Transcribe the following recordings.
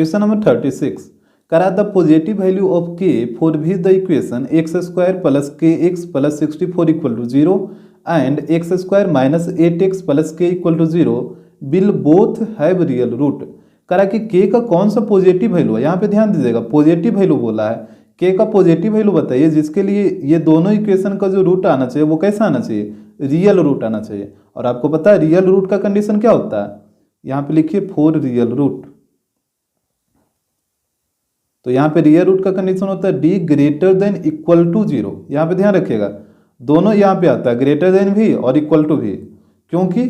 Question number 36 करा the positive value of k for भी the equation x square plus k x plus 64 equal to 0 and x square minus 8x plus k equal to 0 will both have real root. करा कि के का कौन सा positive value है, यहाँ पे ध्यान दीजिएगा पॉजिटिव वैल्यू बोला है, के का पॉजिटिव वैल्यू बताइए जिसके लिए ये दोनों इक्वेशन का जो रूट आना चाहिए वो कैसा आना चाहिए, रियल रूट आना चाहिए। और आपको पता है रियल रूट का कंडीशन क्या होता है, यहाँ पे लिखिए फॉर रियल रूट। तो यहाँ पे रियल रूट का कंडीशन होता है D greater than equal to 0। यहाँ पे ध्यान रखिएगा दोनों यहाँ पे आता है ग्रेटर देन भी और इक्वल टू भी, क्योंकि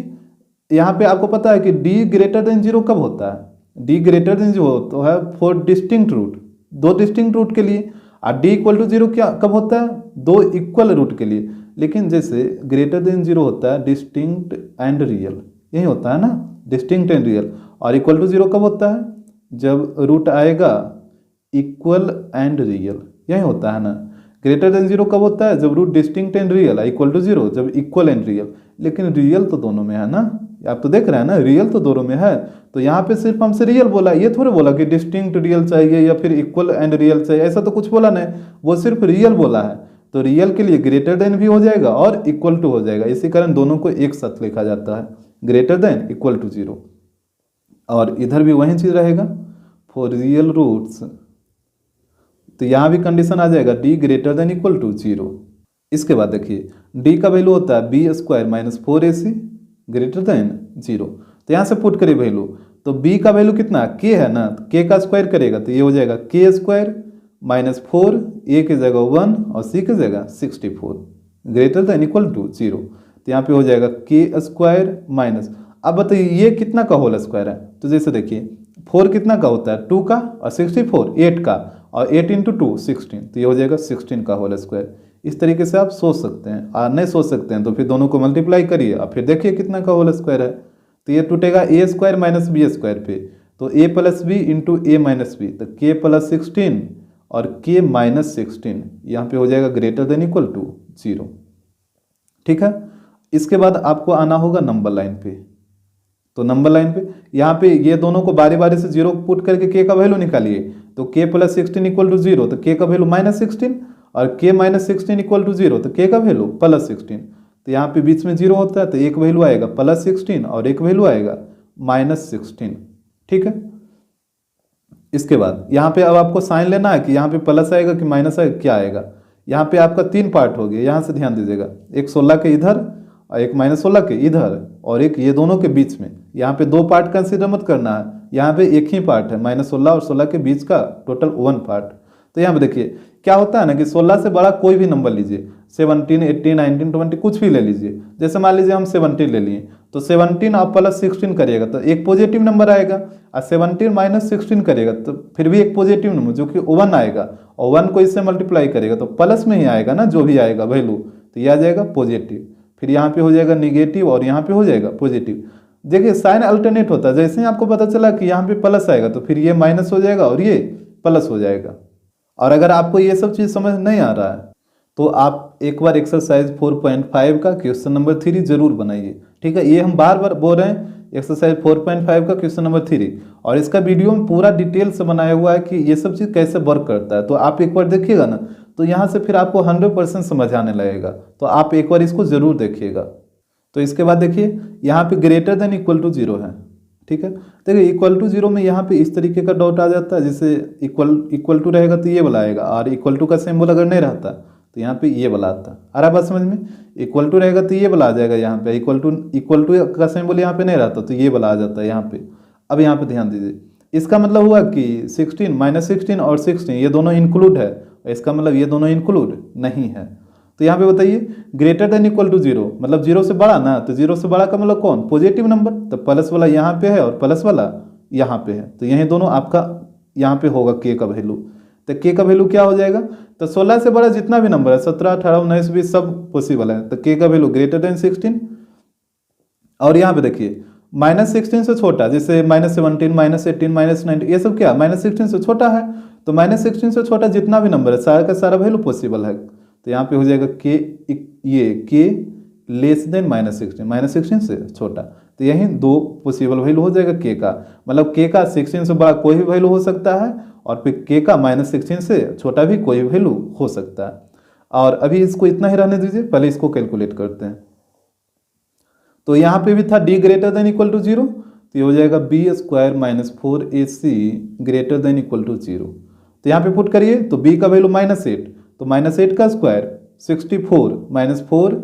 यहाँ पे आपको पता है कि डी ग्रेटर देन 0 कब होता है, डी ग्रेटर देन जो तो है फॉर डिस्टिंक्ट रूट, दो डिस्टिंक्ट रूट के लिए। और डी इक्वल टू 0 क्या कब होता है, दो इक्वल रूट के लिए। लेकिन जैसे ग्रेटर देन 0 होता है डिस्टिंक्ट एंड रियल, यही होता है ना, डिस्टिंक्ट एंड रियल। और इक्वल टू 0 कब होता है, जब रूट आएगा इक्वल एंड रियल, यही होता है ना। ग्रेटर देन 0 कब होता है, जब रूट डिस्टिंक्ट एंड रियल है, इक्वल टू 0 जब इक्वल एंड रियल। लेकिन रियल तो दोनों में है ना, आप तो देख रहे हैं ना रियल तो दोनों में है। तो यहाँ पे सिर्फ हमसे रियल बोला, ये थोड़े बोला कि डिस्टिंक्ट रियल चाहिए या फिर इक्वल एंड रियल चाहिए, ऐसा तो कुछ बोला नहीं, वो सिर्फ रियल बोला है। तो रियल के लिए ग्रेटर देन भी हो जाएगा और इक्वल टू हो जाएगा, इसी कारण दोनों को एक साथ लिखा जाता है, ग्रेटर देन इक्वल टू 0। और इधर भी वही चीज़ रहेगा फॉर रियल रूट्स, तो यहाँ भी कंडीशन आ जाएगा D greater than equal to 0। इसके बाद देखिए डी का वैल्यू होता है B square minus 4ac greater than 0। तो यहाँ से पुट करिए वैल्यू, तो b का वैल्यू कितना k है ना, तो k का स्क्वायर करेगा तो ये हो जाएगा k स्क्वायर माइनस 4, a की जगह 1 और c की जगह 64 ग्रेटर देन इक्वल टू 0। तो यहाँ पे हो जाएगा k स्क्वायर माइनस, अब बताइए ये कितना का होल स्क्वायर है, तो जैसे देखिए 4 कितना का होता है 2 का और 64 8 का, और 8 इंटू 2 16, तो ये हो जाएगा 16 का होल स्क्वायर। इस तरीके से आप सोच सकते हैं, और नहीं सोच सकते हैं तो फिर दोनों को मल्टीप्लाई करिए और फिर देखिए कितना का होल स्क्वायर है। तो ये टूटेगा ए स्क्वायर माइनस बी स्क्वायर पे, तो ए प्लस बी इंटू ए माइनस बी, तो के प्लस 16 और के माइनस 16, यहाँ पे हो जाएगा ग्रेटर देन इक्वल टू 0। ठीक है, इसके बाद आपको आना होगा नंबर लाइन पे। तो नंबर लाइन पे यहाँ पे ये दोनों को बारी बारी से 0 पुट करके के का वैल्यू निकालिए, तो के प्लस 16 इक्वल टू 0, तो के का वैल्यू माइनस 16 और के माइनस 16 इक्वल टू 0, तो के का वैल्यू प्लस 16। तो यहाँ पे बीच में 0 होता है तो एक वैल्यू आएगा प्लस 16 और एक वैल्यू आएगा माइनस 16। ठीक है, इसके बाद यहाँ पे अब आपको साइन लेना है कि यहाँ पे प्लस आएगा कि माइनस आएगा, क्या आएगा। यहाँ पे आपका 3 पार्ट हो गया, यहाँ से ध्यान दीजिएगा, एक 16 के इधर और एक माइनस 16 के इधर और एक ये दोनों के बीच में। यहाँ पे 2 पार्ट कंसिडर मत करना है, यहाँ पे एक ही पार्ट है, माइनस 16 और 16 के बीच का टोटल 1 पार्ट। तो यहाँ पे देखिए क्या होता है ना कि 16 से बड़ा कोई भी नंबर लीजिए, 17 18 19 20 कुछ भी ले लीजिए। जैसे मान लीजिए हम 17 ले लिए, तो 17 आप प्लस 16 करिएगा तो एक पॉजिटिव नंबर आएगा, और 17 माइनस 16 करिएगा तो फिर भी एक पॉजिटिव नंबर जो कि 1 आएगा, और 1 को इससे मल्टीप्लाई करेगा तो प्लस में ही आएगा ना, जो भी आएगा वैल्यू, तो ये आ जाएगा पॉजिटिव। फिर यहाँ पे हो जाएगा निगेटिव और यहाँ पे हो जाएगा पॉजिटिव। देखिए साइन अल्टरनेट होता है, जैसे ही आपको पता चला कि यहाँ पे प्लस आएगा तो फिर ये माइनस हो जाएगा और ये प्लस हो जाएगा। और अगर आपको ये सब चीज़ समझ नहीं आ रहा है तो आप एक बार एक्सरसाइज 4.5 का क्वेश्चन नंबर 3 जरूर बनाइए। ठीक है, ये हम बार बार बोल रहे हैं, एक्सरसाइज 4.5 का क्वेश्चन नंबर 3, और इसका वीडियो में पूरा डिटेल से बनाया हुआ है कि ये सब चीज़ कैसे वर्क करता है। तो आप एक बार देखिएगा ना, तो यहाँ से फिर आपको 100% समझ आने लगेगा। तो आप एक बार इसको जरूर देखिएगा। तो इसके बाद देखिए यहाँ पे ग्रेटर देन इक्वल टू 0 है। ठीक है, देखिए इक्वल टू 0 में यहाँ पे इस तरीके का डॉट आ जाता है, जैसे इक्वल टू रहेगा तो ये वाला आएगा, और इक्वल टू का सिंबल अगर नहीं रहता तो यहाँ पे ये वाला आता है। आ रहा बात समझ में, इक्वल टू रहेगा तो ये वाला आ जाएगा यहाँ पे, इक्वल टू का सिंबल यहाँ पे नहीं रहता तो ये वाला आ जाता है यहाँ पे। अब यहाँ पे ध्यान दीजिए, इसका मतलब हुआ कि 16 माइनस 16 और 16 ये दोनों इंक्लूड है, इसका मतलब ये दोनों इंक्लूड नहीं है। तो यहाँ पे बताइए ग्रेटर देन इक्वल टू 0 मतलब 0 से बड़ा ना, तो 0 से बड़ा का मतलब कौन, पॉजिटिव नंबर, तो प्लस वाला यहाँ पे है और प्लस वाला यहाँ पे है, तो यही दोनों आपका यहाँ पे होगा के का वैल्यू। तो के का वैल्यू क्या हो जाएगा, तो 16 से बड़ा जितना भी नंबर है 17 18 19 20 सब पॉसिबल है, तो के का वैल्यू ग्रेटर देन 16। और यहाँ पे देखिए माइनस 16 से छोटा, जैसे माइनस 17 माइनस 18 माइनस 19 ये सब क्या माइनस 16 से छोटा है, तो माइनस 16 से छोटा जितना भी नंबर है सारा का सारा वैल्यू पॉसिबल है। तो यहाँ पे हो जाएगा के, ये के लेस देन माइनस 16 से छोटा, तो यही दो पॉसिबल वैल्यू हो जाएगा के का, मतलब के का 16 से बड़ा कोई भी वैल्यू हो सकता है और फिर के का -16 से छोटा भी कोई वैल्यू हो सकता है। और अभी इसको इतना ही रहने दीजिए, पहले इसको कैलकुलेट करते हैं। तो यहाँ पे भी था D greater than equal to 0, तो ये हो जाएगा B square minus 4ac greater than equal to 0। तो यहाँ पे पुट करिए तो b का वैल्यू -8, तो -8 का स्क्वायर 64 -4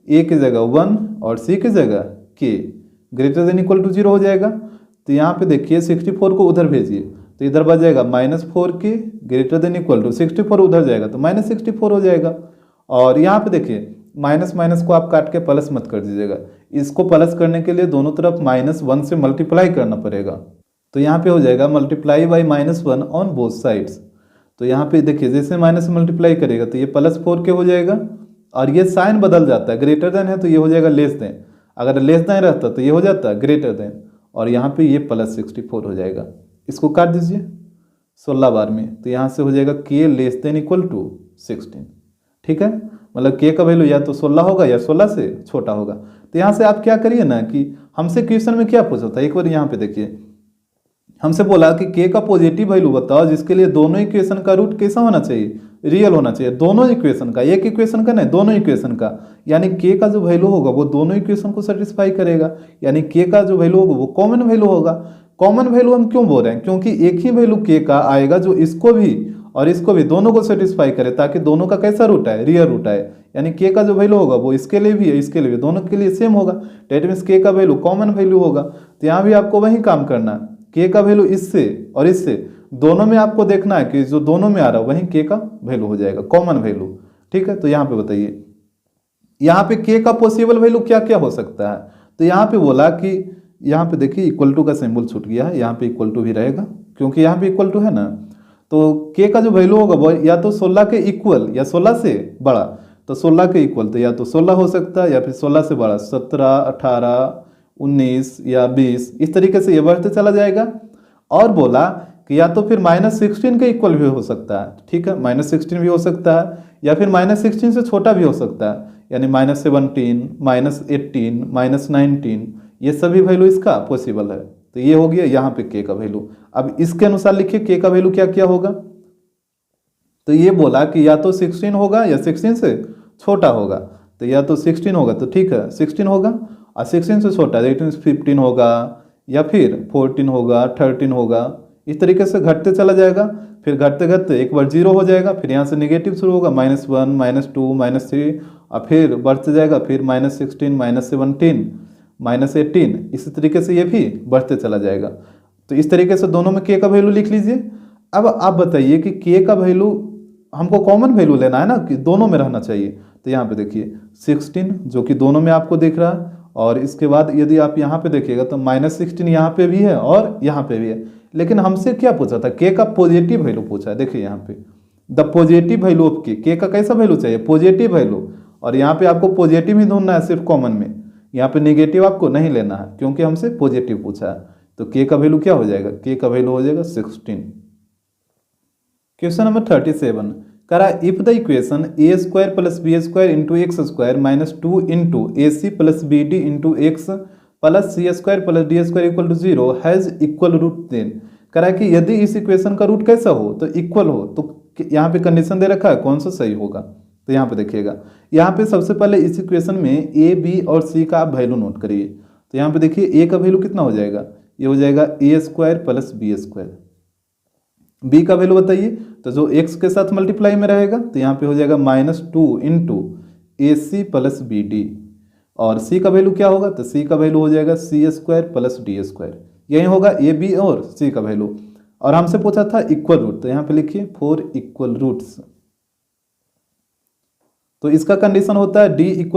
a की जगह 1 और c की जगह k greater than equal to 0 हो जाएगा। तो यहाँ पे देखिए 64 को उधर भेजिए तो इधर बच जाएगा -4k greater than equal to 64 उधर जाएगा तो -64 हो जाएगा। और यहाँ पे देखिए माइनस माइनस को आप काट के प्लस मत कर दीजिएगा, इसको प्लस करने के लिए दोनों तरफ -1 से मल्टीप्लाई करना पड़ेगा। तो यहाँ पे हो जाएगा multiply by -1 on both sides. तो यहाँ पे देखिए जैसे माइनस से मल्टीप्लाई करेगा तो ये +4k हो जाएगा और ये साइन बदल जाता है, ग्रेटर देन है तो ये हो जाएगा लेस देन, अगर लेस देन रहता तो ये हो जाता है ग्रेटर देन और यहाँ पे ये +64 हो जाएगा। इसको काट दीजिए 16 बार में, तो यहाँ से हो जाएगा k less than equal to 16। ठीक है, मतलब k का वैल्यू या तो 16 होगा या 16 से छोटा होगा। तो यहाँ से आप क्या करिए ना कि हमसे क्वेश्चन में क्या पूछा था, एक बार यहाँ पे देखिए हमसे बोला कि k का पॉजिटिव वैल्यू बताओ जिसके लिए दोनों इक्वेशन का रूट कैसा होना चाहिए, रियल होना चाहिए। दोनों इक्वेशन का, एक इक्वेशन का नहीं, दोनों इक्वेशन का, यानी k का जो वैल्यू होगा वो दोनों इक्वेशन को सेटिस्फाई करेगा, यानी k का जो वैल्यू होगा वो कॉमन वैल्यू होगा। कॉमन वैल्यू हम क्यों बोल रहे हैं, क्योंकि एक ही वैल्यू k का आएगा जो इसको भी और इसको भी दोनों को सेटिस्फाई करे, ताकि दोनों का कैसा रूट आए, रियल रूट आए। यानी k का जो वैल्यू होगा वो इसके लिए भी है इसके लिए भी, दोनों के लिए सेम होगा। डेट मीन्स k का वैल्यू कॉमन वैल्यू होगा। तो यहाँ भी आपको वही काम करना है, k का वैल्यू इससे और इससे दोनों में आपको देखना है कि जो दोनों में आ रहा है वही k का वैल्यू हो जाएगा, कॉमन वैल्यू। ठीक है, तो यहाँ पे बताइए यहाँ पे k का पॉसिबल वैल्यू क्या क्या हो सकता है। तो यहाँ पे बोला कि यहाँ पे देखिए इक्वल टू का सिंबल छूट गया है, यहाँ पे इक्वल टू भी रहेगा क्योंकि यहाँ पे इक्वल टू है ना। तो k का जो वैल्यू होगा वो या तो 16 के इक्वल या 16 से बड़ा, तो 16 के इक्वल तो या तो 16 हो सकता है या फिर 16 से बड़ा 17, 18, 19 या 20, इस तरीके से ये बढ़ते चला जाएगा। और बोला कि या तो फिर -16 के इक्वल भी हो सकता है, ठीक है, -16 भी हो सकता है या फिर -16 से छोटा भी हो सकता है, यानी -17, -18, -19, ये सभी वैल्यू इसका पॉसिबल है। तो ये हो गया यहाँ पे k का वैल्यू। अब इसके अनुसार लिखिए k का वैल्यू क्या क्या होगा। तो ये बोला कि या तो 16 होगा या 16 से छोटा होगा, तो या तो 16 होगा तो ठीक है 16 होगा, और 16 से छोटा दैट मीन्स 15 होगा या फिर 14 होगा, 13 होगा, इस तरीके से घटते चला जाएगा। फिर घटते घटते एक बार 0 हो जाएगा, फिर यहाँ से नेगेटिव शुरू होगा -1, -2, -3 और फिर बढ़ते जाएगा, फिर -16, -17, -18, इसी तरीके से ये भी बढ़ते चला जाएगा। तो इस तरीके से दोनों में k का वैल्यू लिख लीजिए। अब आप बताइए कि k का वैल्यू हमको कॉमन वैल्यू लेना है ना, कि दोनों में रहना चाहिए। तो यहाँ पे देखिए 16 जो कि दोनों में आपको दिख रहा है, और इसके बाद यदि आप यहाँ पे देखिएगा तो -16 यहाँ पे भी है और यहाँ पे भी है। लेकिन हमसे क्या पूछा था, k का पॉजिटिव वैल्यू पूछा है। देखिए यहाँ पे the positive value of k का कैसा वैल्यू चाहिए, पॉजिटिव वैल्यू, और यहाँ पे आपको पॉजिटिव ही ढूंढना है सिर्फ कॉमन में, यहाँ पे नेगेटिव आपको नहीं लेना है क्योंकि हमसे पॉजिटिव पूछा है। तो k का वैल्यू क्या हो जाएगा, k का वैल्यू हो जाएगा 16। क्वेश्चन नंबर 37 करा, if the equation a² + b² into x² -2 into ac + bd into x + c² + d² equal to 0 has equal root, then करा कि यदि इस इक्वेशन का रूट कैसा हो तो इक्वल हो, तो यहाँ पे कंडीशन दे रखा है कौन सा सही होगा। तो यहाँ पे देखिएगा, यहाँ पे सबसे पहले इस इक्वेशन में a, b और c का आप वैल्यू नोट करिए। तो यहाँ पे देखिए a का वैल्यू कितना हो जाएगा, ये हो जाएगा a² + b²। b का वैल्यू बताइए, तो जो x के साथ मल्टीप्लाई में रहेगा तो यहाँ पे हो जाएगा -2 इंटू ac + bd, और c का वैल्यू क्या होगा, तो c का वैल्यू हो जाएगा c² + d²। यही होगा a, b और c का वैल्यू। और हमसे पूछा था इक्वल रूट, तो यहाँ पे लिखिए 4 इक्वल रूट्स। तो इसका कंडीशन होता है d =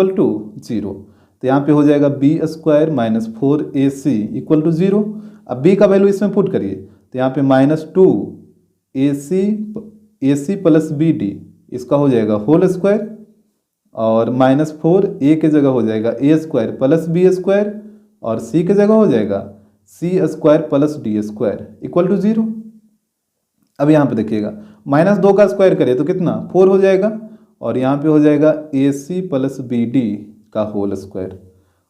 0। तो यहाँ पे हो जाएगा b² - 4ac = 0। अब b का वैल्यू इसमें पुट करिए, तो यहाँ पे -2 ac + bd, इसका हो जाएगा होल स्क्वायर, और -4 a की जगह हो जाएगा a² + b² और c की जगह हो जाएगा c² + d² इक्वल टू 0। अब यहाँ पे देखिएगा -2 का स्क्वायर करिए तो कितना 4 हो जाएगा, और यहाँ पे हो जाएगा ac + bd का होल स्क्वायर,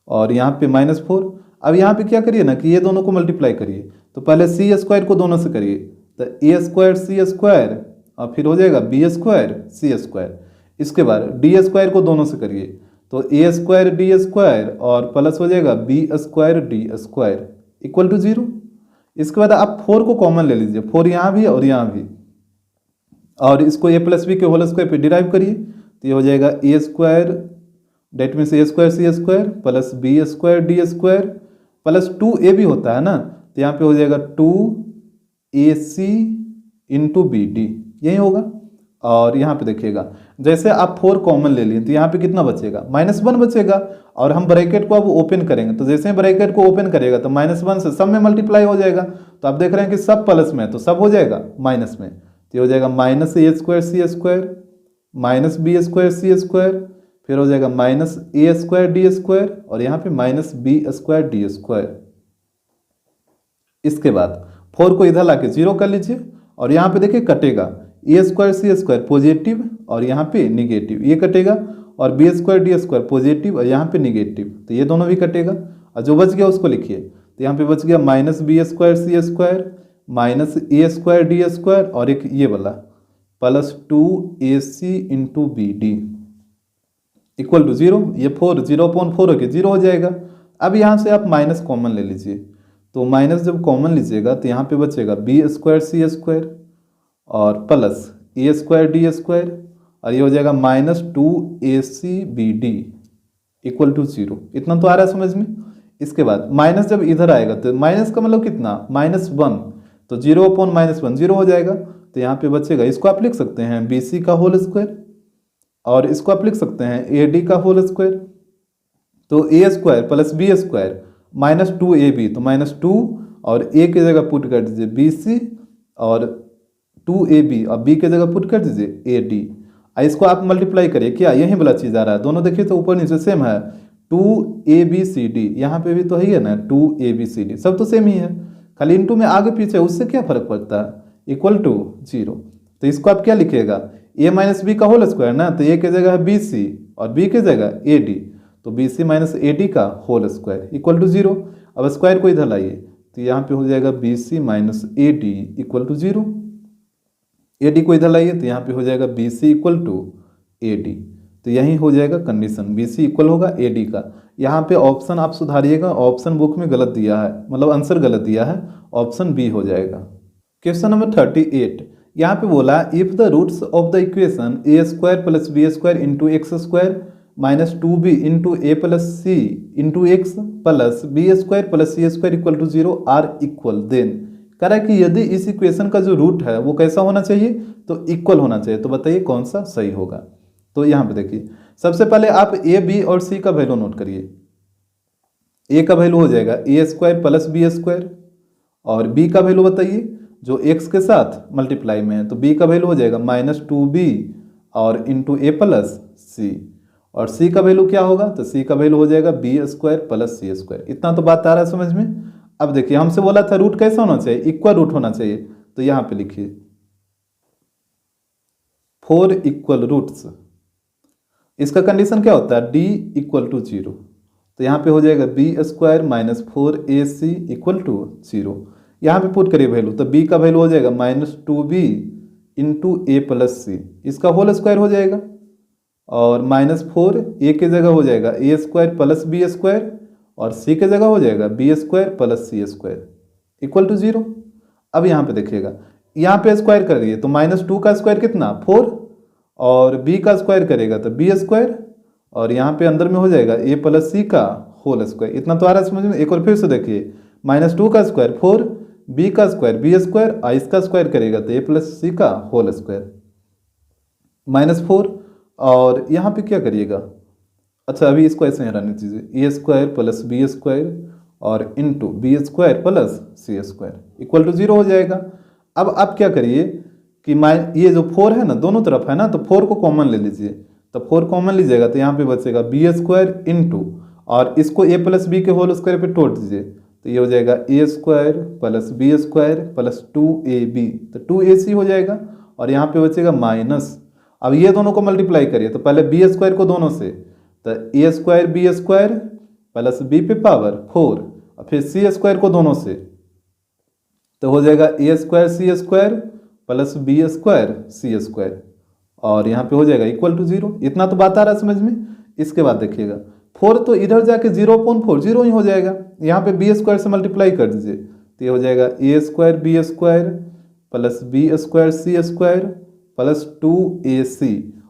और यहाँ पे -4। अब यहाँ पे क्या करिए ना कि ये दोनों को मल्टीप्लाई करिए, तो पहले सी स्क्वायर को दोनों से करिए, तो ए स्क्वायर सी स्क्वायर और फिर हो जाएगा बी स्क्वायर सी स्क्वायर। इसके बाद डी स्क्वायर को दोनों से करिए, तो ए स्क्वायर डी स्क्वायर और प्लस हो जाएगा B square D square equal to 0। इसके बाद आप 4 को कॉमन ले लीजिए, 4 यहाँ भी और यहाँ भी, और इसको ए प्लस बी के होल स्क्वायर पे डिराइव करिए, तो ये हो जाएगा ए square that means a square C square plus B square D square plus 2 a भी होता है ना, तो यहाँ पे हो जाएगा 2ac इंटू बी डी, यही होगा। और यहाँ पे देखिएगा जैसे आप 4 कॉमन ले लिए तो यहाँ पे कितना बचेगा, -1 बचेगा, और हम ब्रैकेट को अब ओपन करेंगे, तो जैसे ही ब्रैकेट को ओपन करेगा तो -1 से सब में मल्टीप्लाई हो जाएगा, तो आप देख रहे हैं कि सब प्लस में है तो सब हो जाएगा माइनस में, तो ये हो जाएगा -a square C square minus B square C square, फिर हो जाएगा -a स्क्वायर डी स्क्वायर और यहाँ पे -b स्क्वायर डी स्क्वायर। इसके बाद 4 को इधर लाके 0 कर लीजिए, और यहाँ पे देखिए कटेगा A square C square positive और यहाँ पे निगेटिव, ये कटेगा, और B square D square positive और यहाँ पे निगेटिव, तो ये दोनों भी कटेगा, और जो बच गया उसको लिखिए, तो यहाँ पे बच गया -b square C square -a square D square और एक ये वाला plus 2ac into B D equal to 0। ये 4 0/4 होके 0 हो जाएगा। अब यहाँ से आप माइनस कॉमन ले लीजिए, तो माइनस जब कॉमन लीजिएगा तो यहाँ पे बचेगा बी स्क्वायर सी स्क्वायर और plus A square D square, और ये हो जाएगा -2ac B D equal to 0। इतना तो आ रहा है समझ में। इसके बाद माइनस जब इधर आएगा तो माइनस का मतलब कितना, -1, तो 0/-1 0 हो जाएगा, तो यहाँ पे बचेगा, इसको आप लिख सकते हैं bc का होल स्क्वायर, और इसको आप लिख सकते हैं ad का होल स्क्वायर, तो a square plus B square -2ab, तो -2 और a की जगह पुट कर दीजिए bc और 2ab और b की जगह पुट कर दीजिए ad। इसको आप मल्टीप्लाई करिए, क्या यही वाला चीज़ आ रहा है, दोनों देखिए तो ऊपर नीचे सेम है, 2abcd यहाँ पे भी तो है ना 2abcd, सब तो सेम ही है, खाली इंटू में आगे पीछे, उससे क्या फर्क पड़ता है, इक्वल टू 0। तो इसको आप क्या लिखिएगा, a माइनस बी का होल स्क्वायर ना, तो a की जगह है bc और b की जगह ad, तो bc माइनस ad का होल स्क्वायर इक्वल टू 0। अब स्क्वायर को इधर लाइए, तो यहाँ पे हो जाएगा bc minus ad equal to 0, ad को इधर लाइए तो यहाँ पे हो जाएगा bc इक्वल टू ad, तो यही हो जाएगा कंडीशन, bc इक्वल होगा ad का। यहाँ पे ऑप्शन आप सुधारिएगा, ऑप्शन बुक में गलत दिया है, मतलब आंसर गलत दिया है, ऑप्शन बी हो जाएगा। क्वेश्चन नंबर 38, यहाँ पे बोला if the roots of the equation A square plus B square into X square minus 2b into A plus C into X plus B square plus C square equal to 0 are equal, then कह रहा है कि यदि इस equation का जो root है वो कैसा होना चाहिए, तो इक्वल होना चाहिए, तो बताइए कौन सा सही होगा। तो यहाँ पे देखिए सबसे पहले आप ए बी और सी का वैल्यू नोट करिए। ए का वैल्यू हो जाएगा ए स्क्वायर प्लस बी स्क्वायर, और बी का वैल्यू बताइए जो एक्स के साथ मल्टीप्लाई में है, तो बी का वैल्यू हो जाएगा -2b और इंटू ए प्लस सी, और सी का वैल्यू क्या होगा, तो सी का वैल्यू हो जाएगा B square plus C square. इतना तो बात आ रहा है समझ में। अब देखिए हमसे बोला था रूट कैसा होना चाहिए, इक्वल रूट होना चाहिए, तो यहाँ पे लिखिए 4 इक्वल रूट्स, इसका कंडीशन क्या होता है, d इक्वल टू 0, तो यहाँ पे हो जाएगा B square minus 4ac equal to 0। यहाँ पे पुट करिए वैल्यू, तो b का वैल्यू हो जाएगा -2b इंटू ए प्लस सी, इसका होल स्क्वायर हो जाएगा, और -4 ए की जगह हो जाएगा ए स्क्वायर प्लस बी स्क्वायर, और सी की जगह हो जाएगा B square plus C square equal to 0। अब यहाँ पे देखिएगा, यहाँ पे स्क्वायर कर दिए तो -2 का स्क्वायर कितना 4, और b का स्क्वायर करेगा तो बी स्क्वायर, और यहाँ पे अंदर में हो जाएगा ए प्लस सी का होल स्क्वायर। इतना तो आ रहा है समझ में। एक और फिर से देखिए, -2 का स्क्वायर 4, b का स्क्वायर बी स्क्वायर, और इसका स्क्वायर करेगा तो ए प्लस सी का होल स्क्वायर -4, और यहाँ पे क्या करिएगा, अच्छा अभी इसको ऐसे ही रहने दीजिए, A square plus B square और into B square plus C square equal to 0 हो जाएगा। अब आप क्या करिए कि ये जो 4 है ना दोनों तरफ है ना, तो 4 को कॉमन ले लीजिए, तो 4 कॉमन लीजिएगा तो यहाँ पे बचेगा बी स्क्वायर इंटू, और इसको ए प्लस बी के होल स्क्वायर पे तोड़ दीजिए, तो ये हो जाएगा ए square plus B square plus 2ab, तो 2ac हो जाएगा, और यहाँ पे बचेगा माइनस। अब ये दोनों को मल्टीप्लाई करिए, तो पहले बी स्क्वायर को दोनों से, तो ए square b square plus b पे पावर 4 और फिर सी स्क्वायर को दोनों से, तो हो जाएगा ए स्क्वायर सी स्क्वायर प्लस बी स्क्वायर सी स्क्वायर, और यहाँ पे हो जाएगा इक्वल टू 0। इतना तो बात आ रहा है समझ में। इसके बाद देखिएगा 4 तो इधर जाके 0/4 0 ही हो जाएगा, यहाँ पे बी स्क्वायर से मल्टीप्लाई कर दीजिए, तो ये हो जाएगा ए square b square plus B square सी स्क्वायर प्लस 2ac,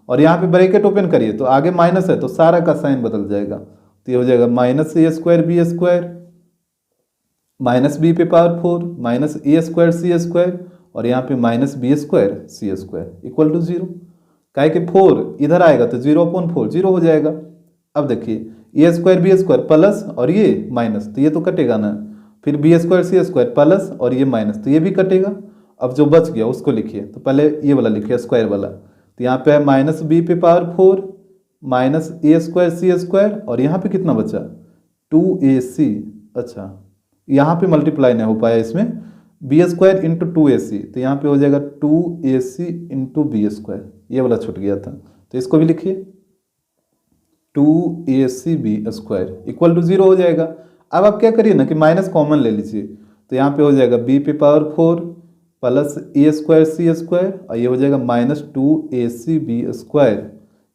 और यहाँ पे ब्रैकेट ओपन करिए तो आगे माइनस है तो सारा का साइन बदल जाएगा, तो ये हो जाएगा माइनस ए square b square minus b पे पावर 4 माइनस ए स्क्वायर सी स्क्वायर, और यहाँ पे minus B square C square equal to 0। काहे कि 4 इधर आएगा तो 0/4 0 हो जाएगा। अब देखिए ए स्क्वायर बी स्क्वायर प्लस और ये माइनस, तो ये तो कटेगा ना, फिर बी स्क्वायर सी स्क्वायर प्लस और ये माइनस, तो ये भी कटेगा। अब जो बच गया उसको लिखिए, तो पहले ये वाला लिखिए स्क्वायर वाला, तो यहाँ पे है माइनस बी पे पावर 4 माइनस ए स्क्वायर सी स्क्वायर, और यहाँ पे कितना बचा 2ac। अच्छा यहाँ पे मल्टीप्लाई नहीं हो पाया इसमें, बी स्क्वायर इंटू 2ac, तो यहाँ पे हो जाएगा 2ac इंटू बी स्क्वायर, ये वाला छूट गया था, तो इसको भी लिखिए 2ac B square equal to 0 हो जाएगा। अब आप क्या करिए ना कि माइनस कॉमन ले लीजिए, तो यहाँ पे हो जाएगा b पे power 4 plus A square C square, और ये हो जाएगा minus 2ac B square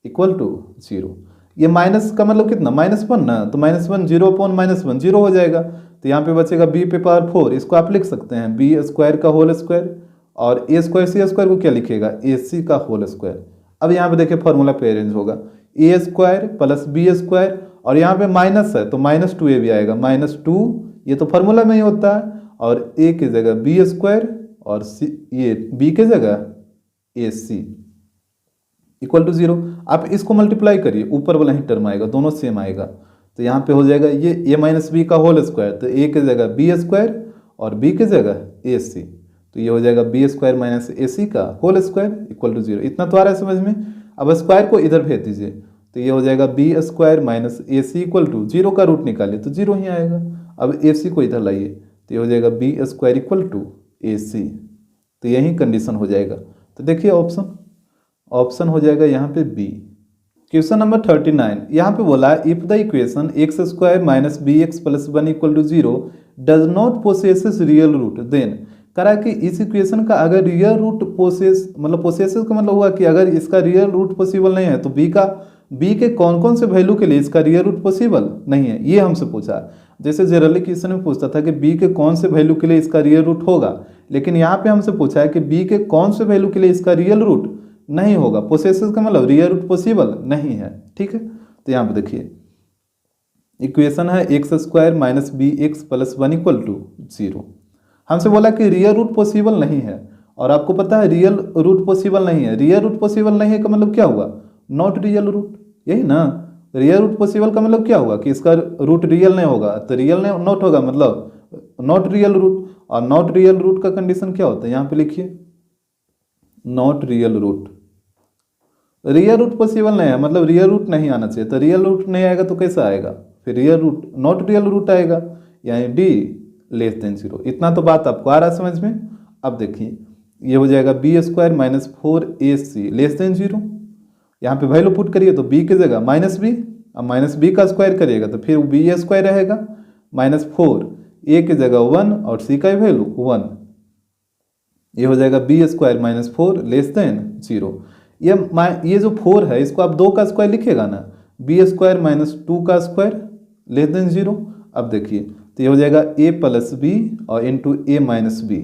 equal to 0। ये माइनस का मतलब कितना -1 ना, तो -1 0/-1 0 हो जाएगा, तो यहाँ पे बचेगा b पे पावर 4, इसको आप लिख सकते हैं बी स्क्वायर का होल स्क्वायर, और ए स्क्वायर सी स्क्वायर को क्या लिखिएगा ac का होल स्क्वायर। अब यहाँ पे देखिए फॉर्मूला पे अरेंज होगा ए स्क्वायर प्लस बी स्क्वायर, और यहाँ पे माइनस है तो -2a भी आएगा, -2 ये तो फॉर्मूला में ही होता है, और a की जगह बी स्क्वायर और c ये b की जगह ac इक्वल टू 0। आप इसको मल्टीप्लाई करिए, ऊपर वाला ही टर्म आएगा, दोनों सेम आएगा, तो यहाँ पे हो जाएगा ये a माइनस बी का होल स्क्वायर, तो a की जगह बी स्क्वायर और b की जगह ac, तो ये हो जाएगा बी स्क्वायर माइनस ac का होल स्क्वायर इक्वल टू 0। इतना तो आ रहा है समझ में। अब स्क्वायर को इधर भेज दीजिए, तो ये हो जाएगा B square minus ac equal to 0 का रूट निकालिए तो 0 ही आएगा। अब ac को इधर लाइए, तो ये हो जाएगा B square equal to ac, तो यही कंडीशन हो जाएगा। तो देखिए ऑप्शन हो जाएगा यहाँ पे बी। क्वेश्चन नंबर 39, यहाँ पे बोला if the equation x square minus B X plus 1 equal to 0 does not possesses real root, then करा कि इस इक्वेशन का अगर रियल रूट पोसेसेस का मतलब हुआ कि अगर इसका रियल रूट पॉसिबल नहीं है तो बी के कौन कौन से वैल्यू के लिए इसका रियल रूट पॉसिबल नहीं है, ये हमसे पूछा। जैसे जनरली क्वेश्चन में पूछता था कि बी के कौन से वैल्यू के लिए इसका रियल रूट होगा, लेकिन यहाँ पे हमसे पूछा है कि बी के कौन से वैल्यू के लिए इसका रियल रूट नहीं होगा। पोसेसेस का मतलब रियल रूट पॉसिबल नहीं है, ठीक है। तो यहाँ पे देखिए इक्वेशन है x square minus B X plus 1 equal to 0। हमसे बोला कि रियल रूट पॉसिबल नहीं है, और आपको पता है रियल रूट पॉसिबल नहीं है। रियल रूट पॉसिबल नहीं है का मतलब क्या हुआ, नॉट रियल रूट, यही ना। रियल रूट पॉसिबल का मतलब क्या हुआ कि इसका रूट रियल नहीं होगा, तो रियल नहीं नॉट होगा मतलब नॉट रियल रूट, और नॉट रियल रूट का कंडीशन क्या होता है, यहाँ पे लिखिए not real root. Real root possible नहीं है मतलब रियल रूट नहीं आना चाहिए, तो रियल रूट नहीं आएगा तो कैसा आएगा, फिर real root not real root आएगा, यानी डी लेस देन 0। इतना तो बात आपको आ रहा है समझ में। अब देखिए ये हो जाएगा B square minus 4ac less than 0। यहाँ पे वैल्यू पुट करिए तो b की जगह माइनस बी, अब माइनस बी का स्क्वायर करिएगा तो फिर बी स्क्वायर रहेगा माइनस 4, a की जगह 1 और c का वैल्यू 1, ये हो जाएगा B square minus 4 less than 0। ये जो 4 है इसको आप 2 का स्क्वायर लिखिएगा ना, बी स्क्वायर माइनस 2 का स्क्वायर लेस देन 0। अब देखिए तो ये हो जाएगा a प्लस बी और into A minus be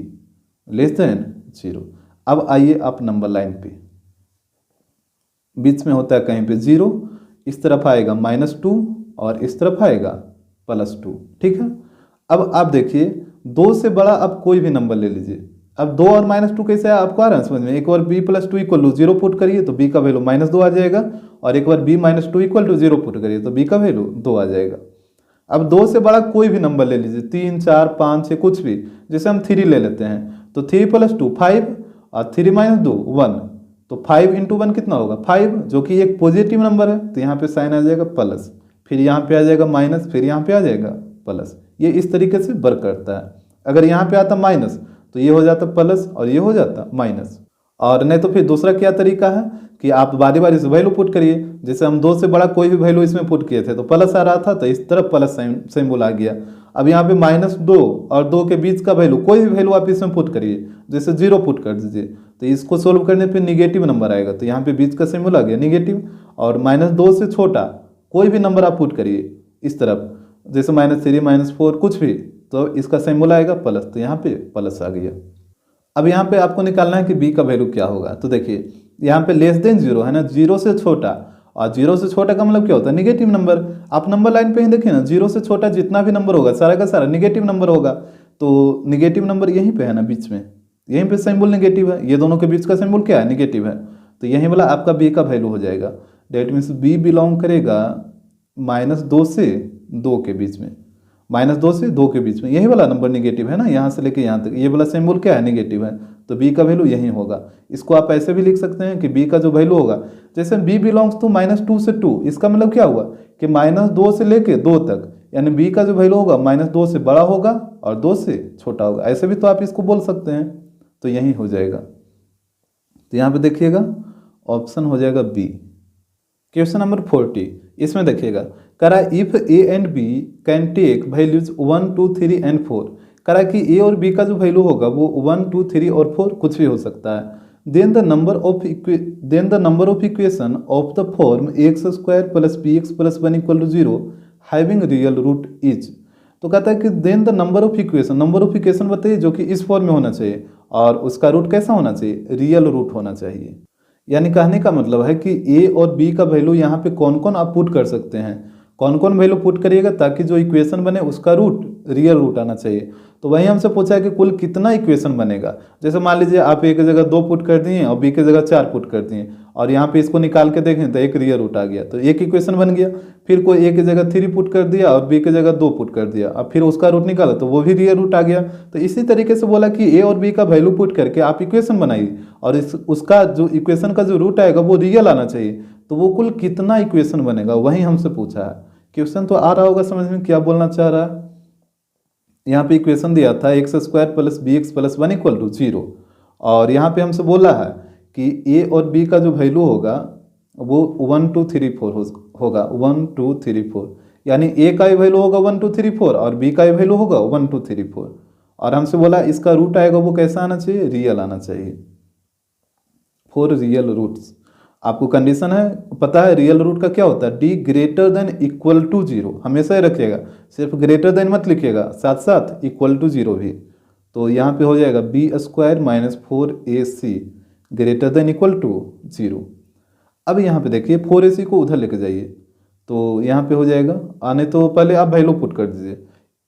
less than 0। अब आइए आप नंबर लाइन पे, बीच में होता है कहीं पे 0, इस तरफ आएगा -2 और इस तरफ आएगा +2, ठीक है। अब आप देखिए 2 से बड़ा आप कोई भी नंबर ले लीजिए। अब 2 और -2 कैसे है आपको आ रहा है समझ में। एक बार b + 2 इक्वल टू 0 पुट करिए तो b का वैल्यू -2 आ जाएगा, और एक बार b - 2 इक्वल टू 0 पुट करिए तो b का वैल्यू 2 आ जाएगा। अब 2 से बड़ा कोई भी नंबर ले लीजिए, 3 4 5 6 कुछ भी, जैसे हम 3 ले लेते हैं तो 3 + 2 5 और 3 - 2 1, तो 5 × 1 कितना होगा 5, जो कि एक पॉजिटिव नंबर है, तो यहाँ पे साइन आ जाएगा प्लस, फिर यहाँ पे आ जाएगा माइनस, फिर यहाँ पे आ जाएगा प्लस। ये इस तरीके से वर्क करता है। अगर यहाँ पे आता माइनस तो ये हो जाता प्लस और ये हो जाता माइनस। और नहीं तो फिर दूसरा क्या तरीका है कि आप बारी बारी से वैल्यू पुट करिए। जैसे हम 2 से बड़ा कोई भी वैल्यू इसमें पुट किए थे तो प्लस आ रहा था, तो इस तरफ प्लस सिंबल आ गया, अब यहाँ पे -2 और 2 के बीच का वैल्यू, कोई भी वैल्यू आप इसमें पुट करिए, जैसे 0 पुट कर दीजिए, तो इसको सोल्व करने पे निगेटिव नंबर आएगा, तो यहाँ पे बीच का सिंबल आ गया निगेटिव। और -2 से छोटा कोई भी नंबर आप पुट करिए इस तरफ, जैसे -3 -4 कुछ भी, तो इसका सिंबल आएगा प्लस, तो यहाँ पे प्लस आ गया। अब यहाँ पे आपको निकालना है कि बी का वैल्यू क्या होगा, तो देखिए यहाँ पे लेस देन 0 है ना, 0 से छोटा, और 0 से छोटा का मतलब क्या होता है, निगेटिव नंबर। आप नंबर लाइन पे ही देखिए ना, 0 से छोटा जितना भी नंबर होगा सारा का सारा निगेटिव नंबर होगा, तो निगेटिव नंबर यहीं पे है ना बीच में, यहीं पे सिंबल निगेटिव है, ये दोनों के बीच का सिंबल क्या है, निगेटिव है, तो यहीं वाला आपका बी का वैल्यू हो जाएगा। डेट मीन्स बी बिलोंग करेगा -2 से 2 के बीच में, -2 से 2 के बीच में, यही वाला नंबर निगेटिव है ना, यहाँ से लेके यहाँ तक ये वाला सिंबल क्या है, निगेटिव है, तो बी का वैल्यू यही होगा। इसको आप ऐसे भी लिख सकते हैं कि बी का जो वैल्यू होगा, जैसे बी बिलोंग्स टू -2 से 2, इसका मतलब क्या हुआ कि -2 से लेके 2 तक, यानी बी का जो वैल्यू होगा -2 से बड़ा होगा और 2 से छोटा होगा, ऐसे भी तो आप इसको बोल सकते हैं, तो यही हो जाएगा। तो यहाँ पे देखिएगा ऑप्शन हो जाएगा बी। क्वेश्चन नंबर 40, इसमें देखिएगा करा if A and B can take values 1 2 3 and 4, करा कि ए और बी का जो वैल्यू होगा वो 1 2 3 और 4 कुछ भी हो सकता है। Then the number of equation of the form x² + bx + 1 = 0 having real root is, तो कहता है कि then the number of equation बताइए जो कि इस फॉर्म में होना चाहिए, और उसका रूट कैसा होना चाहिए, रियल रूट होना चाहिए। यानी कहने का मतलब है कि ए और बी का वैल्यू यहाँ पे कौन कौन आप पुट कर सकते हैं, कौन कौन वैल्यू पुट करिएगा ताकि जो इक्वेशन बने उसका रूट रियल रूट आना चाहिए। तो वही हमसे पूछा है कि कुल कितना इक्वेशन बनेगा, जैसे मान लीजिए आप ए की जगह 2 पुट कर दिए और बी की जगह 4 पुट कर दिए, और यहाँ पे इसको निकाल के देखें तो एक रियल रूट आ गया, तो एक इक्वेशन बन गया। फिर कोई ए की जगह 3 पुट कर दिया और बी की जगह 2 पुट कर दिया, अब फिर उसका रूट निकाला तो वो भी रियल रूट आ गया। तो इसी तरीके से बोला कि ए और बी का वैल्यू पुट करके आप इक्वेशन बनाइए, और उसका जो इक्वेशन का जो रूट आएगा वो रियल आना चाहिए, तो वो कुल कितना इक्वेशन बनेगा वही हमसे पूछा है। क्वेश्चन तो आ रहा होगा समझ में क्या बोलना चाह रहा है। यहाँ पे इक्वेशन दिया था x² + bx + 1 = 0, और यहाँ पे हमसे बोला है कि a और b का जो वैल्यू होगा वो 1 2 3 4 होगा, 1 2 3 4, यानी a का वैल्यू होगा 1 2 3 4 और b का वैल्यू होगा 1 2 3 4, और हमसे बोला इसका रूट आएगा वो कैसा आना चाहिए, रियल आना चाहिए, 4 रियल रूट्स। आपको कंडीशन है पता है रियल रूट का क्या होता है, d > 0, हमेशा ही रखिएगा, सिर्फ ग्रेटर देन मत लिखिएगा, साथ साथ =0 भी। तो यहाँ पे हो जाएगा b² - 4ac > 0। अब यहाँ पे देखिए 4ac को उधर लेके जाइए, तो यहाँ पे हो जाएगा, आने तो पहले आप वैल्यू पुट कर दीजिए।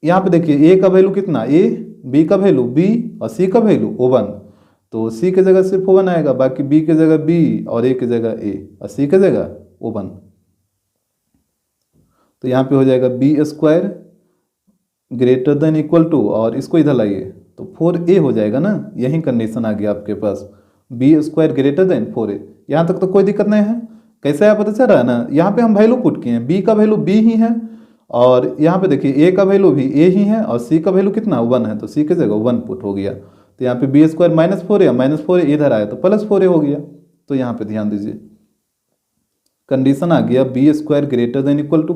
यहाँ पे देखिए a का वैल्यू कितना, a, b का वैल्यू b और c का वैल्यू 1, तो c की जगह सिर्फ 1 आएगा, बाकी b की जगह b और a की जगह a और c की जगह 1, तो यहाँ पे हो जाएगा b² > और इसको इधर लाइए तो 4a हो जाएगा ना, यही कंडीशन आ गया आपके पास, b² > 4a। यहाँ तक तो कोई दिक्कत नहीं है, कैसे है पता चल रहा है ना। यहाँ पे हम वैल्यू पुट किए हैं, b का वैल्यू b ही है, और यहाँ पे देखिए a का वैल्यू भी a ही है, और c का वैल्यू कितना 1 है, तो c की जगह 1 पुट हो गया। तो यहाँ पे b² - 4a, -4a इधर आया तो +4a हो गया। तो यहाँ पे ध्यान दीजिए कंडीशन आ गया b² >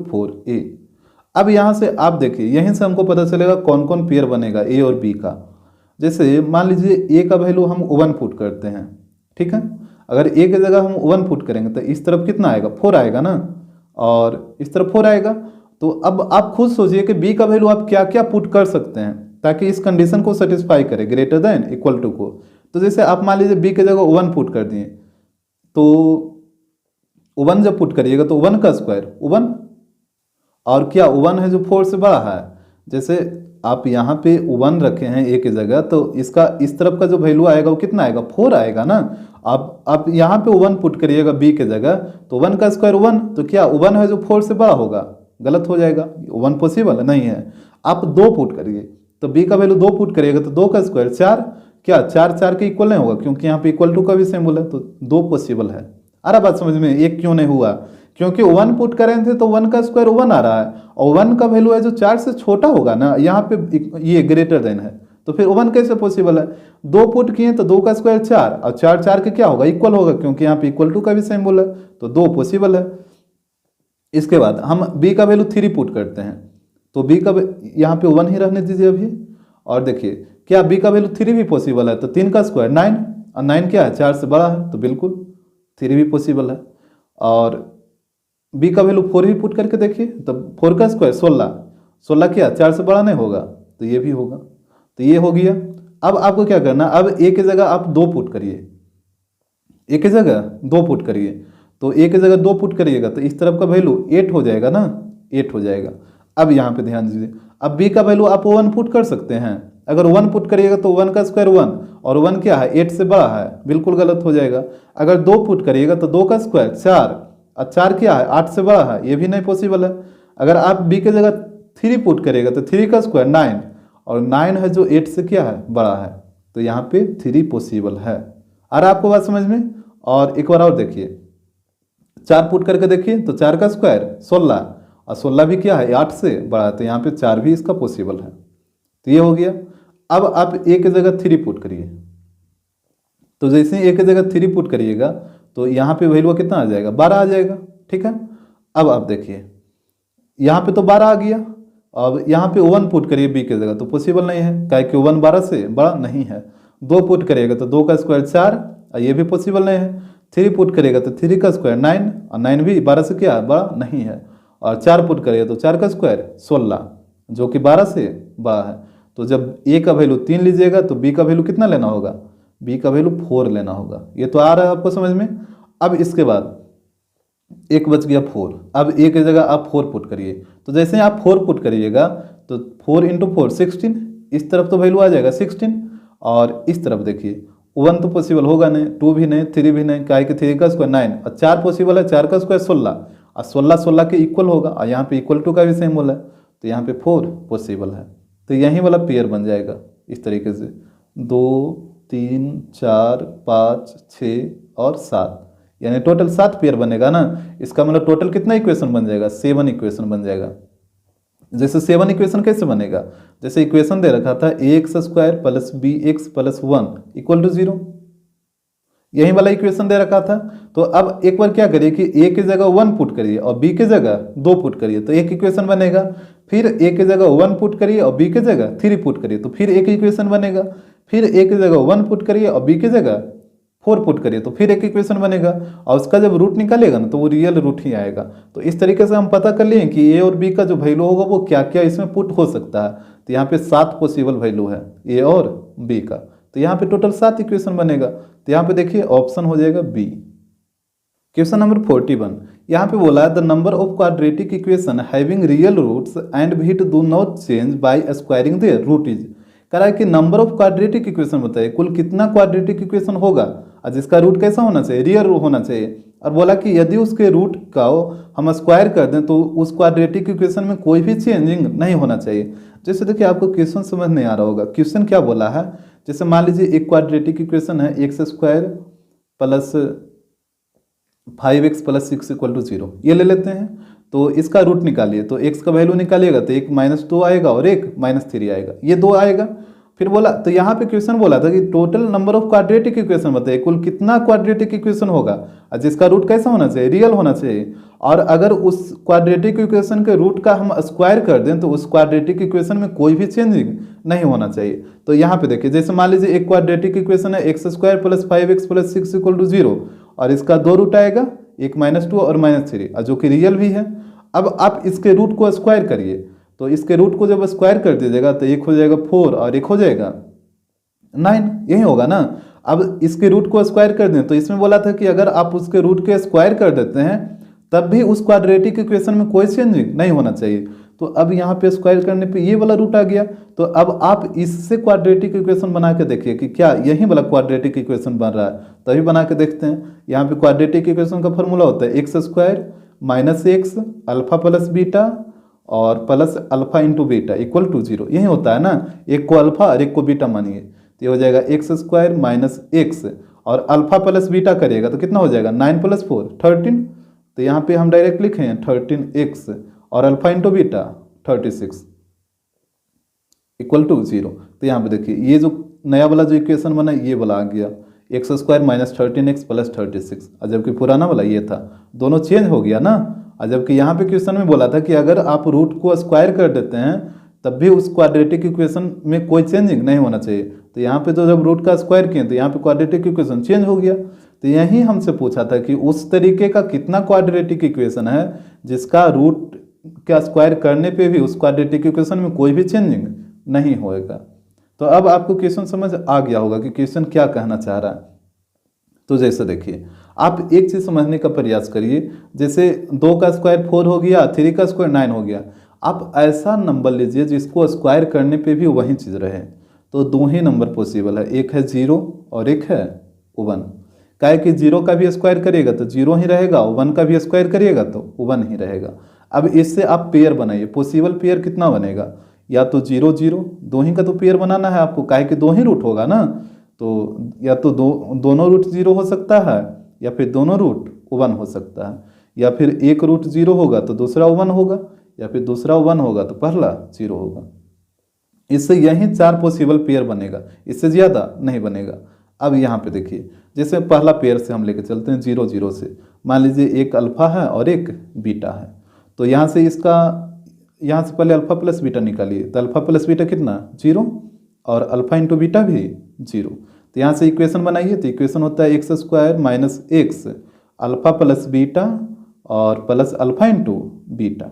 4a। अब यहाँ से आप देखिए, यहीं से हमको पता चलेगा कौन कौन पेयर बनेगा a और b का। जैसे मान लीजिए a का वैल्यू हम 1 पुट करते हैं, ठीक है, अगर a की जगह हम 1 पुट करेंगे तो इस तरफ कितना आएगा, 4 आएगा ना, और इस तरफ 4 आएगा। तो अब आप खुद सोचिए कि b का वैल्यू आप क्या क्या पुट कर सकते हैं ताकि इस कंडीशन को सेटिस्फाई करे, > को। तो जैसे आप मान लीजिए b की जगह 1 पुट कर दिए, तो 1 जब पुट करिएगा तो 1 का स्क्वायर 1, और क्या 1 है जो 4 से बड़ा है। जैसे आप यहाँ पे 1 रखे हैं a की जगह, तो इसका इस तरफ का जो वैल्यू आएगा वो कितना आएगा, 4 आएगा ना। अब आप यहाँ पे 1 पुट करिएगा b की जगह, तो 1 का स्क्वायर 1, तो क्या 1 है जो 4 से बड़ा होगा, गलत हो जाएगा, 1 पॉसिबल नहीं है। आप 2 पुट करिए, तो b का वैल्यू 2 पुट करिएगा तो 2 का स्क्वायर 4, क्या 4 4 के इक्वल नहीं होगा, क्योंकि यहाँ पे = का भी सिंबल है, तो 2 पॉसिबल है। आ रहा बात समझ में, एक क्यों नहीं हुआ, क्योंकि 1 पुट कर रहे थे तो 1 का स्क्वायर 1 आ रहा है, और 1 का वैल्यू है जो 4 से छोटा होगा ना, यहाँ पे ये ग्रेटर देन है, तो फिर 1 कैसे पॉसिबल है। 2 पुट किए तो 2 का स्क्वायर 4, और 4 4 के क्या होगा, इक्वल होगा, क्योंकि यहाँ पे = का भी सिंबल है, तो 2 पॉसिबल है। इसके बाद हम b का वैल्यू 3 पुट करते हैं, तो बी का यहाँ पे 1 ही रहने दीजिए अभी। और देखिए क्या बी का वैल्यू 3 भी पॉसिबल है, तो 3 का स्क्वायर 9, और 9 क्या है 4 से बड़ा है, तो बिल्कुल 3 भी पॉसिबल है। और बी का वैल्यू 4 भी पुट करके देखिए, तो 4 का स्क्वायर 16, 16 क्या 4 से बड़ा नहीं होगा, तो ये भी होगा। तो ये हो गया। अब आपको क्या करना, अब ए की जगह आप 2 पुट करिए, ए की जगह 2 पुट करिए। तो ए की जगह 2 पुट करिएगा तो इस तरफ का वैल्यू 8 हो जाएगा ना, 8 हो जाएगा। अब यहाँ पे ध्यान दीजिए, अब बी का वैल्यू आप 1 पुट कर सकते हैं। अगर 1 पुट करिएगा तो 1 का स्क्वायर 1, और 1 क्या है 8 से बड़ा है, बिल्कुल गलत हो जाएगा। अगर 2 पुट करिएगा तो 2 का स्क्वायर 4, और 4 क्या है 8 से बड़ा है, ये भी नहीं पॉसिबल है। अगर आप बी की जगह 3 पुट करिएगा तो 3 का स्क्वायर 9, और 9 है जो 8 से क्या है बड़ा है, तो यहाँ पे 3 पॉसिबल है। आ रहा आपको बात समझ में। और एक बार और देखिए, 4 पुट करके देखिए तो 4 का स्क्वायर 16, और 16 भी क्या है 8 से बड़ा है, तो यहाँ पे 4 भी इसका पॉसिबल है। तो ये हो गया। अब आप ए की जगह 3 पुट करिए, तो जैसे ही ए की जगह 3 पुट करिएगा तो यहाँ पे वैल्यू कितना आ जाएगा 12 आ जाएगा। ठीक है, अब आप देखिए यहाँ पे तो 12 आ गया। अब यहाँ पे 1 पुट करिए बी की जगह, तो पॉसिबल नहीं है, क्या कि 1 12 से बड़ा नहीं है। 2 पुट करिएगा तो 2 का स्क्वायर 4, और ये भी पॉसिबल नहीं है। 3 पुट करिएगा तो 3 का स्क्वायर 9, और 9 भी 12 से क्या बड़ा नहीं है। और 4 पुट करिएगा तो 4 का स्क्वायर 16, जो कि 12 से बड़ा है। तो जब ए का वैल्यू 3 लीजिएगा तो बी का वैल्यू कितना लेना होगा, बी का वैल्यू 4 लेना होगा। ये तो आ रहा है आपको समझ में। अब इसके बाद एक बच गया 4, अब ए की जगह आप 4 पुट करिए। तो जैसे आप 4 पुट करिएगा तो 4 × 4 16, इस तरफ तो वैल्यू आ जाएगा 16, और इस तरफ देखिए 1 तो पॉसिबल होगा नहीं, 2 भी नहीं, 3 भी नहीं, क्या कि 3 का स्क्वायर 9, और 4 पॉसिबल है, 4 का स्क्वायर 16, और 16 16 के इक्वल होगा, और यहाँ पे इक्वल टू का भी सेम बोला है, तो यहाँ पे 4 पॉसिबल है। तो यही वाला पेयर बन जाएगा इस तरीके से 2 3 4 5 6 और 7, यानी टोटल 7 पेयर बनेगा ना। इसका मतलब टोटल कितना इक्वेशन बन जाएगा, 7 इक्वेशन बन जाएगा। जैसे 7 इक्वेशन कैसे बनेगा, जैसे इक्वेशन दे रखा था ax² plus bx plus 1 equal to 0, यही वाला इक्वेशन दे रखा था। तो अब एक बार क्या करिए कि a की जगह 1 पुट करिए और b की जगह 2 पुट करिए, तो एक इक्वेशन बनेगा। फिर a की जगह 1 पुट करिए और b की जगह 3 पुट करिए, तो फिर एक इक्वेशन बनेगा। फिर a की जगह 1 पुट करिए और b की जगह 4 पुट करिए, तो फिर एक इक्वेशन बनेगा। और उसका जब रूट निकालेगा ना तो वो रियल रूट ही आएगा। तो इस तरीके से हम पता कर लिए कि ए और बी का जो वैल्यू होगा वो क्या क्या इसमें पुट हो सकता है। तो यहाँ पे 7 पॉसिबल वैल्यू है ए और बी का, तो यहाँ पे टोटल 7 इक्वेशन बनेगा। तो यहाँ पे देखिए ऑप्शन हो जाएगा बी। क्वेश्चन नंबर 41, यहाँ पे बोला है the number of quadratic equation having real roots and which do not change by squaring their root is. कह रहा है कि नंबर ऑफ क्वाड्रेटिक इक्वेशन बताइए, कुल कितना क्वाड्रेटिक इक्वेशन होगा और जिसका रूट कैसा होना चाहिए, रियल होना चाहिए। और बोला कि यदि उसके रूट का हम स्क्वायर कर दें तो उस क्वाड्रेटिक इक्वेशन में कोई भी चेंजिंग नहीं होना चाहिए। जैसे देखिए आपको क्वेश्चन समझ नहीं आ रहा होगा, क्वेश्चन क्या बोला है। जैसे मान लीजिए एक क्वाड्रेटिक इक्वेशन है x² plus 5x plus 6 equal to 0, ये ले लेते हैं। तो इसका रूट निकालिए, तो x का वैल्यू निकालिएगा तो एक -2 आएगा और एक -3 आएगा, ये 2 आएगा। फिर बोला तो यहाँ पे क्वेश्चन बोला था कि total number of quadratic equation बताइए, कुल कितना क्वाड्रेटिक इक्वेशन होगा और जिसका रूट कैसा होना चाहिए, रियल होना चाहिए। और अगर उस क्वाड्रेटिक इक्वेशन के रूट का हम स्क्वायर कर दें तो उस क्वाड्रेटिक इक्वेशन में कोई भी चेंजिंग नहीं होना चाहिए। तो यहाँ पे देखिए जैसे मान लीजिए एक क्वाड्रेटिक इक्वेशन है x² plus 5x plus 6 equal to 0, और इसका 2 रूट आएगा, एक -2 और -3, जो कि रियल भी है। अब आप इसके रूट को स्क्वायर करिए, तो इसके रूट को जब स्क्वायर कर दीजिएगा तो एक हो जाएगा 4 और एक हो जाएगा 9, यही होगा ना। अब इसके रूट को स्क्वायर कर दें तो इसमें बोला था कि अगर आप उसके रूट के स्क्वायर कर देते हैं तब भी उस क्वाड्रेटिक इक्वेशन में कोई चेंजिंग नहीं होना चाहिए। तो अब यहाँ पे स्क्वायर करने पे ये वाला रूट आ गया। तो अब आप इससे क्वाड्रेटिक इक्वेशन बना के देखिए कि क्या यही वाला क्वाड्रेटिक इक्वेशन बन रहा है, तभी बना के देखते हैं। यहाँ पे क्वाड्रेटिक इक्वेशन का फॉर्मूला होता है x² minus x alpha plus beta और plus alpha into beta equal to 0, यही होता है ना। एक को अल्फा और एक को बीटा मानिए, तो ये हो जाएगा x² माइनस x और अल्फा प्लस बीटा करिएगा तो कितना हो जाएगा 9 + 4 13। तो यहाँ पे हम डायरेक्ट लिखें 13x और alpha into beta 36 equal to 0। तो यहाँ पे देखिए ये जो नया वाला जो इक्वेशन बना ये वाला आ गया x² माइनस 13x प्लस 36, और जबकि पुराना वाला ये था, दोनों चेंज हो गया ना। और जबकि यहाँ पे क्वेश्चन में बोला था कि अगर आप रूट को स्क्वायर कर देते हैं तब भी उस क्वाड्रेटिक इक्वेशन में कोई चेंजिंग नहीं होना चाहिए। तो यहाँ पे तो जब रूट का स्क्वायर किए तो यहाँ पे क्वाड्रेटिक इक्वेशन चेंज हो गया। तो यही हमसे पूछा था कि उस तरीके का कितना क्वाड्रेटिक इक्वेशन है जिसका रूट का स्क्वायर करने पे भी उस क्वाड्रेटिक इक्वेशन में कोई भी चेंजिंग नहीं होएगा। तो अब आपको क्वेश्चन समझ आ गया होगा कि क्वेश्चन क्या कहना चाह रहा है। तो जैसे देखिए, आप एक चीज़ समझने का प्रयास करिए, जैसे 2 का स्क्वायर 4 हो गया, 3 का स्क्वायर 9 हो गया। आप ऐसा नंबर लीजिए जिसको स्क्वायर करने पे भी वही चीज़ रहे। तो 2 ही नंबर पॉसिबल है, एक है 0 और एक है 1। काहे कि 0 का भी स्क्वायर करिएगा तो 0 ही रहेगा, 1 का भी स्क्वायर करिएगा तो 1 ही रहेगा। अब इससे आप पेयर बनाइए। पॉसिबल पेयर कितना बनेगा, या तो 0 0, 2 ही का तो पेयर बनाना है आपको, काहे कि 2 ही रूट होगा ना। तो या तो दोनों रूट 0 हो सकता है, या फिर दोनों रूट 1 हो सकता है, या फिर एक रूट 0 होगा तो दूसरा 1 होगा, या फिर दूसरा 1 होगा तो पहला 0 होगा। इससे यही 4 पॉसिबल पेयर बनेगा, इससे ज़्यादा नहीं बनेगा। अब यहाँ पे देखिए, जैसे पहला पेयर से हम लेके चलते हैं 0 0 से। मान लीजिए एक अल्फा है और एक बीटा है। तो यहाँ से यहाँ से पहले अल्फा प्लस बीटा निकालिए। तो अल्फा प्लस बीटा कितना, 0, और अल्फा इंटू बीटा भी 0। तो यहाँ से इक्वेशन बनाइए। तो इक्वेशन होता है x square minus x alpha plus beta और plus alpha into beta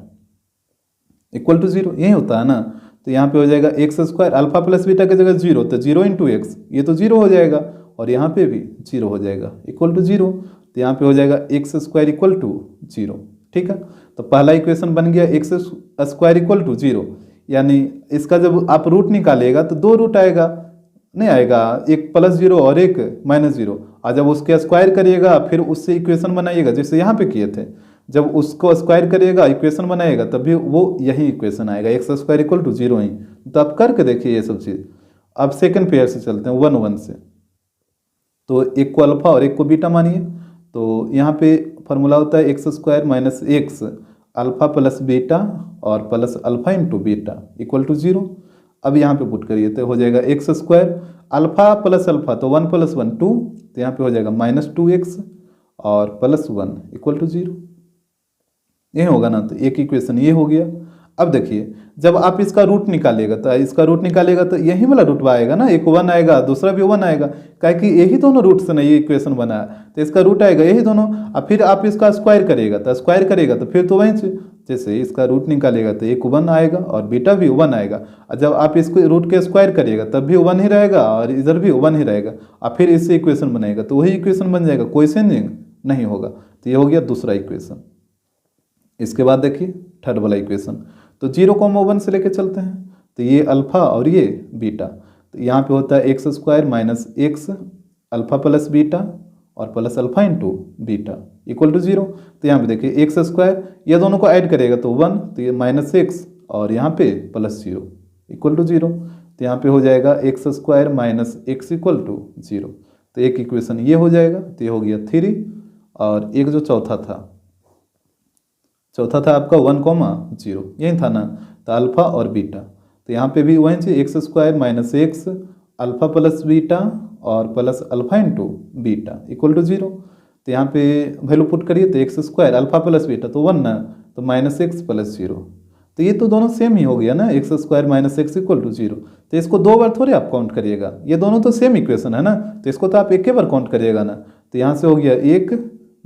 equal to 0। यही होता है ना। तो यहाँ पे हो जाएगा x square, alpha plus beta की जगह 0, तो 0 इंटू एक्स, ये तो 0 हो जाएगा, और यहाँ पे भी 0 हो जाएगा, इक्वल टू 0। तो यहाँ पे हो जाएगा एक्स स्क्वायर इक्वल टू 0। ठीक है, तो पहला इक्वेशन बन गया एक्स स्क्वायर इक्वल टू 0। यानी इसका जब आप रूट निकालिएगा तो 2 रूट आएगा, नहीं आएगा, एक प्लस 0 और एक माइनस 0। और जब उसके स्क्वायर करिएगा फिर उससे इक्वेशन बनाइएगा, जैसे यहाँ पे किए थे। जब उसको स्क्वायर करिएगा, इक्वेशन बनाएगा, तभी वो यही इक्वेशन आएगा, एक्स स्क्वायर इक्वल टू 0 ही। तो आप करके देखिए ये सब चीज़। अब सेकंड पेयर से चलते हैं 1 1 से। तो एक को अल्फा और एक को बीटा मानिए। तो यहाँ पे फॉर्मूला होता है x square minus x alpha plus beta और plus alpha into beta equal to 0। अब यहाँ पे पुट करिए तो हो जाएगा x square alpha plus alpha, तो 1 + 1 2, तो यहाँ पे हो जाएगा -2x और प्लस 1 इक्वल टू 0। ये होगा ना। तो एक इक्वेशन ये हो गया। अब देखिए, जब आप इसका रूट निकालिएगा तो यही वाला रूट आएगा ना, एक 1 आएगा, दूसरा भी 1 आएगा, काहे कि यही दोनों रूट से ना ये इक्वेशन बना है। तो इसका रूट आएगा यही दोनों। अब फिर आप इसका स्क्वायर करिएगा तो फिर तो वहीं से जैसे इसका रूट निकालेगा तो एक 1 आएगा और बीटा भी 1 आएगा। और जब आप इसको रूट के स्क्वायर करिएगा तब भी 1 ही रहेगा और इधर भी 1 ही रहेगा। और फिर इससे इक्वेशन बनाएगा तो वही इक्वेशन बन जाएगा, कोई चेंजिंग नहीं होगा। तो ये हो गया दूसरा इक्वेशन। इसके बाद देखिए थर्ड वाला इक्वेशन। तो 0, 1 से लेके चलते हैं। तो ये अल्फा और ये बीटा। तो यहाँ पे होता है x square minus x alpha plus beta और plus alpha into beta equal to 0। तो यहाँ पे देखिए एक्स स्क्वायर, ये दोनों को ऐड करेगा तो 1, तो ये -x और यहाँ पे +0 इक्वल टू 0। तो यहाँ पे हो जाएगा x square minus X equal to 0। तो एक इक्वेशन ये हो जाएगा। तो ये हो गया 3। और एक जो चौथा था आपका 1, 0, यही था ना। तो अल्फा और बीटा, तो यहाँ पे भी वही चीज x square minus x alpha plus beta और plus alpha into beta equal to 0। तो यहाँ पे वैल्यू पुट करिए तो x square alpha plus beta तो 1 ना, तो -x + 0। तो ये तो दोनों सेम ही हो गया ना, X square minus X equal to 0। तो इसको 2 बार थोड़े आप काउंट करिएगा, ये दोनों तो सेम इक्वेशन है ना। तो इसको तो आप एक ही बार काउंट करिएगा ना। तो यहाँ से हो गया 1,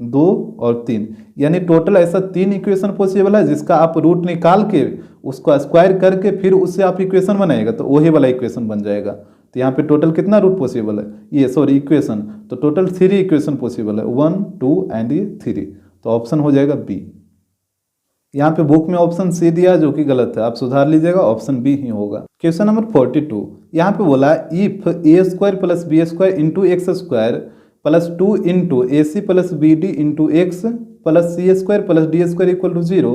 2 और 3, यानी टोटल ऐसा 3 इक्वेशन पॉसिबल है जिसका आप रूट निकाल के उसको स्क्वायर करके फिर उससे आप इक्वेशन बनाएगा तो वही वाला इक्वेशन बन जाएगा। तो यहाँ पे टोटल कितना रूट पॉसिबल है, ये सॉरी इक्वेशन, तो टोटल 3 इक्वेशन पॉसिबल है, 1, 2 एंड ये 3। तो ऑप्शन हो जाएगा बी। यहाँ पे बुक में ऑप्शन सी दिया जो कि गलत है, आप सुधार लीजिएगा, ऑप्शन बी ही होगा। क्वेश्चन नंबर 42, यहाँ पे बोला if a² + b² into X square plus 2 into AC + BD into X plus C² + D² equal to 0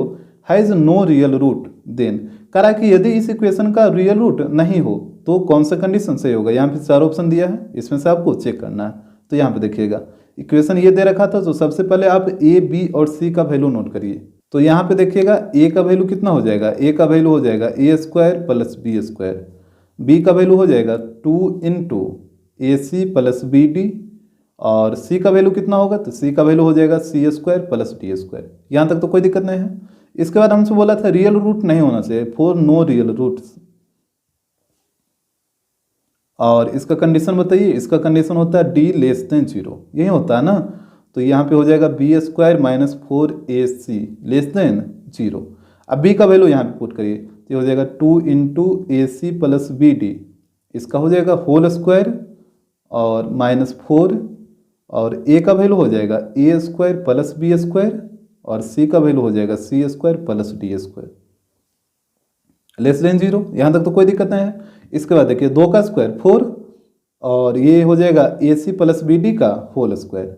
has no real root, then करा कि यदि इस इक्वेशन का रियल रूट नहीं हो तो कौन सा कंडीशन सही होगा। यहाँ पे 4 ऑप्शन दिया है, इसमें से आपको चेक करना है। तो यहाँ पे देखिएगा इक्वेशन ये दे रखा था, तो सबसे पहले आप A, B और C का वैल्यू नोट करिए। तो यहाँ पे देखिएगा A का वैल्यू कितना हो जाएगा, A का वैल्यू हो जाएगा A² + B², B का वैल्यू हो जाएगा 2 इंटू AC + BD और सी का वैल्यू कितना होगा, तो सी का वैल्यू हो जाएगा C square plus D square. यहाँ तक तो कोई दिक्कत नहीं है। इसके बाद हमसे बोला था रियल रूट नहीं होना चाहिए, फॉर नो रियल रूट्स। और इसका कंडीशन बताइए, इसका कंडीशन होता है डी लेस देन 0, यही होता है ना। तो यहाँ पे हो जाएगा B square minus 4ac less than 0। अब बी का वैल्यू यहाँ पे पुट करिए, तो ये हो जाएगा 2 इंटू ए सी प्लस बी डी, इसका हो जाएगा होल स्क्वायर और माइनस 4, और ए का वैल्यू हो जाएगा ए स्क्वायर प्लस बी स्क्वायर, और सी का वैल्यू हो जाएगा C square plus D square less than 0। यहाँ तक तो कोई दिक्कत नहीं है। इसके बाद देखिए 2 का स्क्वायर 4, और ये हो जाएगा ए सी प्लस बी डी का होल स्क्वायर,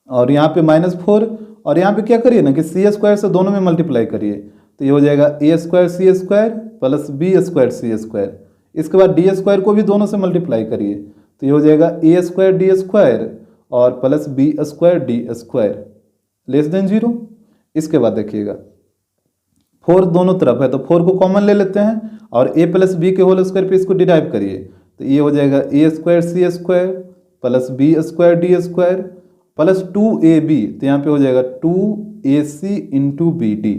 और यहाँ पे माइनस 4, और यहाँ पे क्या करिए ना कि सी स्क्वायर से दोनों में मल्टीप्लाई करिए, तो ये हो जाएगा ए स्क्वायर सी स्क्वायर प्लस बी स्क्वायर सी स्क्वायर। इसके बाद डी स्क्वायर को भी दोनों से मल्टीप्लाई करिए, तो ये हो जाएगा ए स्क्वायर डी स्क्वायर और plus B square D square less than 0। इसके बाद देखिएगा 4 दोनों तरफ है, तो 4 को कॉमन ले लेते हैं, और a प्लस बी के होल स्क्वायर पे इसको डिराइव करिए, तो ये हो जाएगा ए स्क्वायर सी square plus B square D square plus 2ab, तो यहाँ पे हो जाएगा 2ac इंटू बी डी।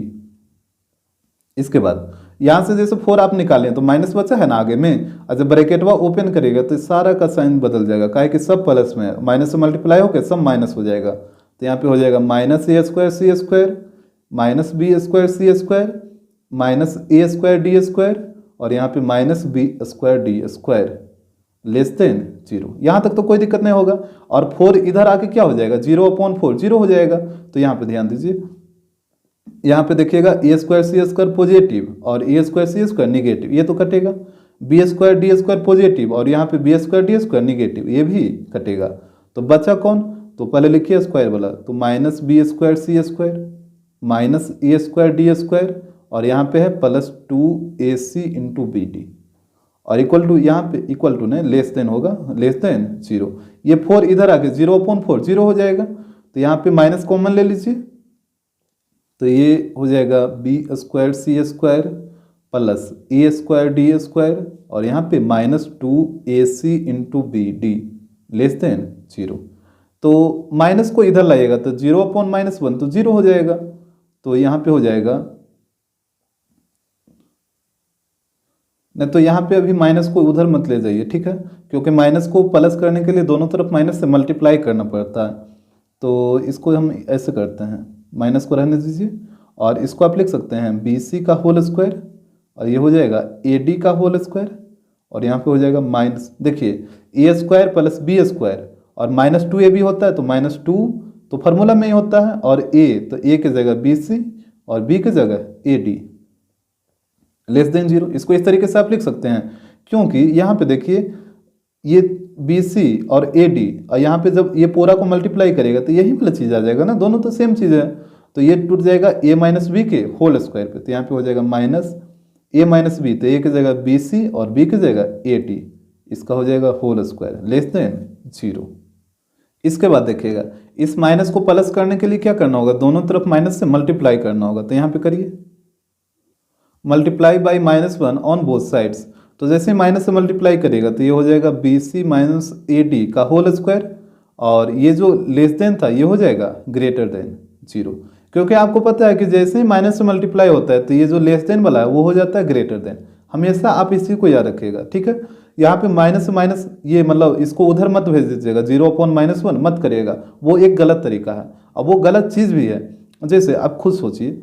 इसके बाद यहाँ से जैसे 4 आप निकालें तो माइनस बचा है ना आगे में, और जब ब्रैकेटवा ओपन करेगा तो सारा का साइन बदल जाएगा, काहे कि सब प्लस में है, माइनस से मल्टीप्लाई होकर सब माइनस हो जाएगा। तो यहाँ पे हो जाएगा माइनस ए स्क्वायर सी स्क्वायर माइनस बी स्क्वायर सी स्क्वायर माइनस ए स्क्वायर डी स्क्वायर, और यहाँ पे minus B square D square less than 0। यहाँ तक तो कोई दिक्कत नहीं होगा। और 4 इधर आके क्या हो जाएगा, 0/4 0 हो जाएगा। तो यहाँ पे ध्यान दीजिए, यहाँ पे देखिएगा A square C square positive और A square C square negative, ये तो कटेगा। B square D square positive और यहाँ पे B square D square negative, ये भी कटेगा। तो बचा कौन, तो पहले लिखिए स्क्वायर वाला, तो माइनस बी स्क्वायर सी स्क्वायर माइनस ए स्क्वायर डी स्क्वायर, और यहाँ पे है plus 2ac into B D, और इक्वल टू, यहाँ पे इक्वल टू नहीं लेस देन होगा, लेस देन 0। ये 4 इधर आके 0/4 0 हो जाएगा, तो यहाँ पे माइनस कॉमन ले लीजिए, तो ये हो जाएगा B square C square plus A square D square, और यहाँ पे minus 2ac into B D less than 0। तो माइनस को इधर लाइएगा तो 0/-1 तो 0 हो जाएगा। तो यहाँ पे हो जाएगा, नहीं तो यहाँ पे अभी माइनस को उधर मत ले जाइए, ठीक है, क्योंकि माइनस को प्लस करने के लिए दोनों तरफ माइनस से मल्टीप्लाई करना पड़ता है। तो इसको हम ऐसे करते हैं, माइनस को रहने दीजिए, और इसको आप लिख सकते हैं बी सी का होल स्क्वायर, और ये हो जाएगा ए डी का होल स्क्वायर, और यहाँ पे हो जाएगा माइनस, देखिए ए स्क्वायर प्लस बी स्क्वायर, और माइनस 2ab होता है तो माइनस 2 तो फार्मूला में ही होता है, और a तो a की जगह बी सी और b की जगह ए डी लेस देन 0। इसको इस तरीके से आप लिख सकते हैं, क्योंकि यहाँ पे देखिए ये बी सी और ए डी, और यहाँ पे जब ये पूरा को मल्टीप्लाई करेगा तो यही वाला चीज़ आ जाएगा ना, दोनों तो सेम चीज़ है। तो ये टूट जाएगा a माइनस बी के होल स्क्वायर पे, तो यहाँ पे हो जाएगा माइनस a माइनस बी, तो a की जगह बी सी और b की जगह ए डी, इसका हो जाएगा होल स्क्वायर लेस देन 0। इसके बाद देखिएगा इस माइनस को प्लस करने के लिए क्या करना होगा, दोनों तरफ माइनस से मल्टीप्लाई करना होगा। तो यहाँ पे करिए multiply by -1 on both sides, तो जैसे माइनस से मल्टीप्लाई करेगा तो ये हो जाएगा B C minus A D का होल स्क्वायर, और ये जो लेस देन था ये हो जाएगा ग्रेटर देन 0, क्योंकि आपको पता है कि जैसे ही माइनस से मल्टीप्लाई होता है तो ये जो लेस देन वाला है वो हो जाता है ग्रेटर देन। हमेशा आप इसी को याद रखिएगा, ठीक है। यहाँ पे माइनस से माइनस, ये मतलब इसको उधर मत भेज दीजिएगा, 0/-1 मत करिएगा, वो एक गलत तरीका है, और वो गलत चीज़ भी है। जैसे आप खुद सोचिए,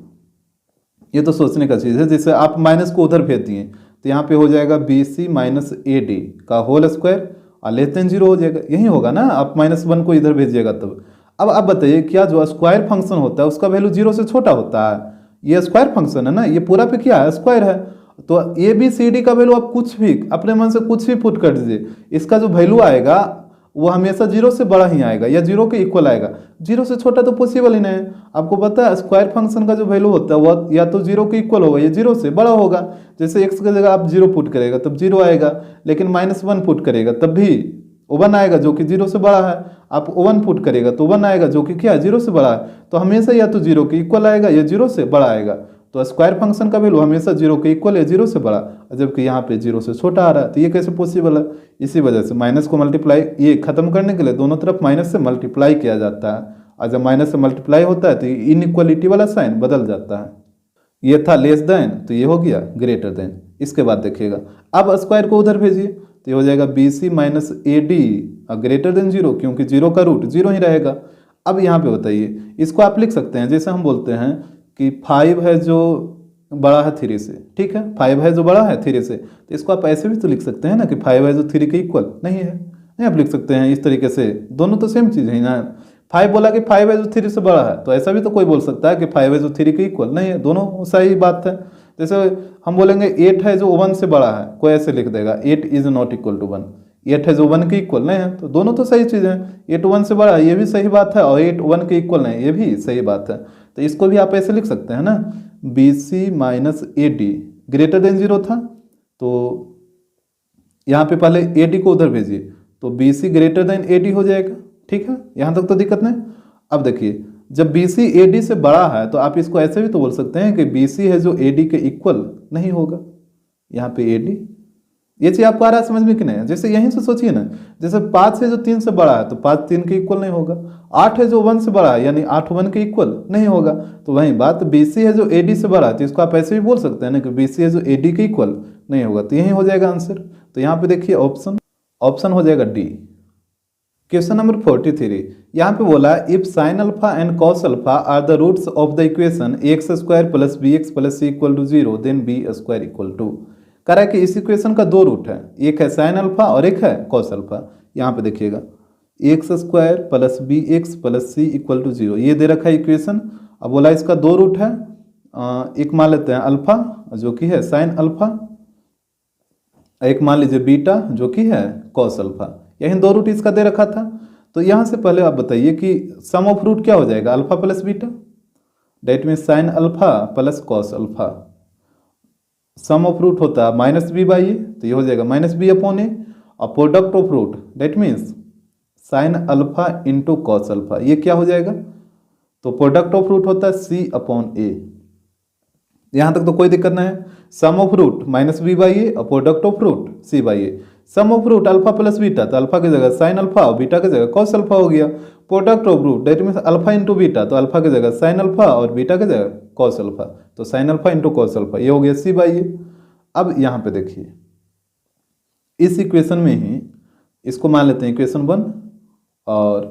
ये तो सोचने का चीज़ है, जैसे आप माइनस को उधर भेज दिए तो यहाँ पे हो जाएगा B C minus A D का होल स्क्वायर और लेस देन 0 हो जाएगा, यही होगा ना, आप -1 को इधर भेजिएगा तब। अब आप बताइए क्या जो स्क्वायर फंक्शन होता है उसका वैल्यू 0 से छोटा होता है? ये स्क्वायर फंक्शन है ना, ये पूरा पे क्या है, स्क्वायर है। तो ए बी सी डी का वैल्यू आप कुछ भी अपने मन से कुछ भी पुट कर दीजिए, इसका जो वैल्यू आएगा वो हमेशा 0 से बड़ा ही आएगा या 0 के इक्वल आएगा, 0 से छोटा तो पॉसिबल ही नहीं है। आपको पता है स्क्वायर फंक्शन का जो वैल्यू होता है वो या तो 0 के इक्वल होगा या 0 से बड़ा होगा। जैसे x की जगह आप 0 पुट करेगा तब 0 आएगा, लेकिन -1 पुट करेगा तब भी 1 आएगा जो कि 0 से बड़ा है। आप 1 पुट करेगा तो 1 आएगा जो कि क्या है, 0 से बड़ा है। तो हमेशा या तो 0 के इक्वल आएगा या 0 से बड़ा आएगा। तो स्क्वायर फंक्शन का वैल्यू हमेशा 0 के इक्वल है, 0 से बड़ा, जबकि यहाँ पे 0 से छोटा आ रहा है, तो ये कैसे पॉसिबल है? इसी वजह से माइनस को मल्टीप्लाई, ये खत्म करने के लिए दोनों तरफ माइनस से मल्टीप्लाई किया जाता है, और जब माइनस से मल्टीप्लाई होता है तो इनइक्वालिटी वाला साइन बदल जाता है। ये था लेस देन, तो ये हो गया ग्रेटर देन। इसके बाद देखिएगा, अब स्क्वायर को उधर भेजिए तो ये हो जाएगा BC minus AD greater than 0, क्योंकि 0 का रूट 0 ही रहेगा। अब यहाँ पे बताइए, इसको आप लिख सकते हैं जैसे हम बोलते हैं कि 5 है जो बड़ा है 3 से, ठीक है, 5 है जो बड़ा है 3 से, तो इसको आप ऐसे भी तो लिख सकते हैं ना कि 5 है जो 3 के इक्वल नहीं है, नहीं आप लिख सकते हैं इस तरीके से, दोनों तो सेम चीज़ है ना। 5 बोला कि 5 है जो 3 से बड़ा है, तो ऐसा भी तो कोई बोल सकता है कि 5 है जो 3 के इक्वल नहीं है, दोनों सही बात है। जैसे हम बोलेंगे 8 है जो 1 से बड़ा है, कोई ऐसे लिख देगा 8 इज नॉट इक्वल टू 1, 8 है जो 1 के इक्वल नहीं है, तो दोनों तो सही चीज़ है। 8 1 से बड़ा है ये भी सही बात है, और 8 1 के इक्वल नहीं ये भी सही बात है। तो इसको भी आप ऐसे लिख सकते हैं ना, BC minus AD greater than 0 था, तो यहाँ पे पहले AD को उधर भेजिए, तो BC ग्रेटर देन AD हो जाएगा, ठीक है, यहाँ तक तो दिक्कत नहीं। अब देखिए, जब BC AD से बड़ा है तो आप इसको ऐसे भी तो बोल सकते हैं कि BC है जो AD के इक्वल नहीं होगा, यहाँ पे AD, ये चीज़ आपको आ रहा है समझ में कि नहीं? जैसे यहीं से सोचिए ना, जैसे 5 है जो 3 से बड़ा है तो 5 3 के इक्वल नहीं होगा, 8 है जो 1 से बड़ा है यानी 8 1 के इक्वल नहीं होगा। तो वहीं बात BC है जो AD से बड़ा है, तो इसको आप ऐसे भी बोल सकते हैं ना कि BC है जो AD के इक्वल नहीं होगा, तो यही हो जाएगा आंसर। तो यहाँ पे देखिए ऑप्शन हो जाएगा D। क्वेश्चन नंबर 43, यहाँ पे बोला if sine alpha and cos alpha are the roots of the equation x square plus bx plus c equal to 0 then b square equal to. कह रहा है कि इस इक्वेशन का 2 रूट है, एक है साइन अल्फा और एक है कॉस अल्फा। यहाँ पे देखिएगा x square plus bx plus c equal to 0, ये दे रखा है इक्वेशन। अब बोला इसका 2 रूट है, एक मान लेते हैं अल्फा जो कि है साइन अल्फा, एक मान लीजिए बीटा जो कि है कॉस अल्फा, यही 2 रूट इसका दे रखा था। तो यहाँ से पहले आप बताइए कि सम ऑफ रूट क्या हो जाएगा, alpha plus beta, that mean sine alpha plus cos alpha. Sum of root होता है माइनस बी बाई ए, तो ये हो जाएगा माइनस बी अपॉन ए, और product of root that means sine alpha into cos alpha, ये क्या हो जाएगा, तो प्रोडक्ट ऑफ रूट होता है सी अपॉन ए। यहाँ तक तो कोई दिक्कत नहीं है। Sum of root minus b by a और product of root c by a. Sum of root alpha plus beta, तो अल्फा की जगह साइन अल्फा और बीटा की जगह कॉस अल्फा हो गया। Product of root that means alpha into beta, तो अल्फा की जगह साइन अल्फा और बीटा की जगह कॉस अल्फा, तो sine alpha into cos alpha, ये हो गया सी बाई ए। अब यहाँ पे देखिए इस इक्वेशन में ही इसको मान लेते हैं इक्वेशन 1 और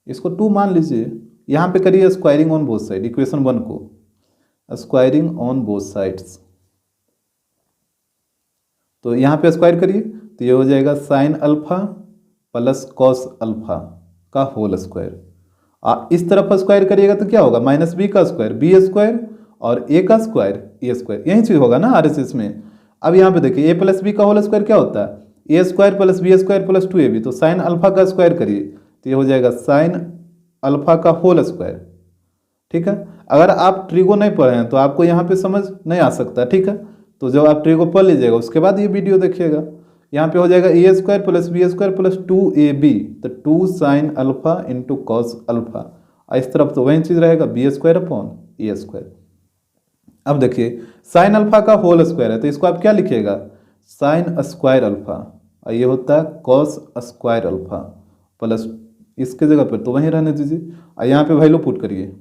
इसको 2 मान लीजिए। यहाँ पे करिए squaring on both side, equation 1 को स्क्वायरिंग ऑन बोथ साइड्स, तो यहाँ पे स्क्वायर करिए तो ये हो जाएगा sign alpha plus cos alpha का होल स्क्वायर। इस तरफ स्क्वायर करिएगा तो क्या होगा, माइनस बी का स्क्वायर बी स्क्वायर और ए का स्क्वायर ए स्क्वायर, यही चीज़ होगा ना आरएसएस में। अब यहाँ पे देखिए ए प्लस बी का होल स्क्वायर क्या होता है, a square plus B square plus 2ab, तो साइन अल्फा का स्क्वायर करिए तो ये हो जाएगा साइन अल्फा का होल स्क्वायर, ठीक है। अगर आप ट्रिगो नहीं पढ़े हैं तो आपको यहाँ पे समझ नहीं आ सकता, ठीक है, तो जब आप ट्रिगो पढ़ लीजिएगा उसके बाद ये वीडियो देखिएगा। यहाँ पे हो जाएगा ए square plus B square plus 2ab, तो 2 sine alpha into cos alpha, इस तरफ तो वही चीज़ रहेगा बी स्क्वायर अपॉन ए स्क्वायर। अब देखिए साइन अल्फा का होल स्क्वायर है तो इसको आप क्या लिखिएगा, साइन स्क्वायर अल्फा, और ये होता है कॉस स्क्वायर अल्फा प्लस इसके जगह पर तो वहीं रहने दीजिए, और यहाँ पे वैल्यू पुट करिए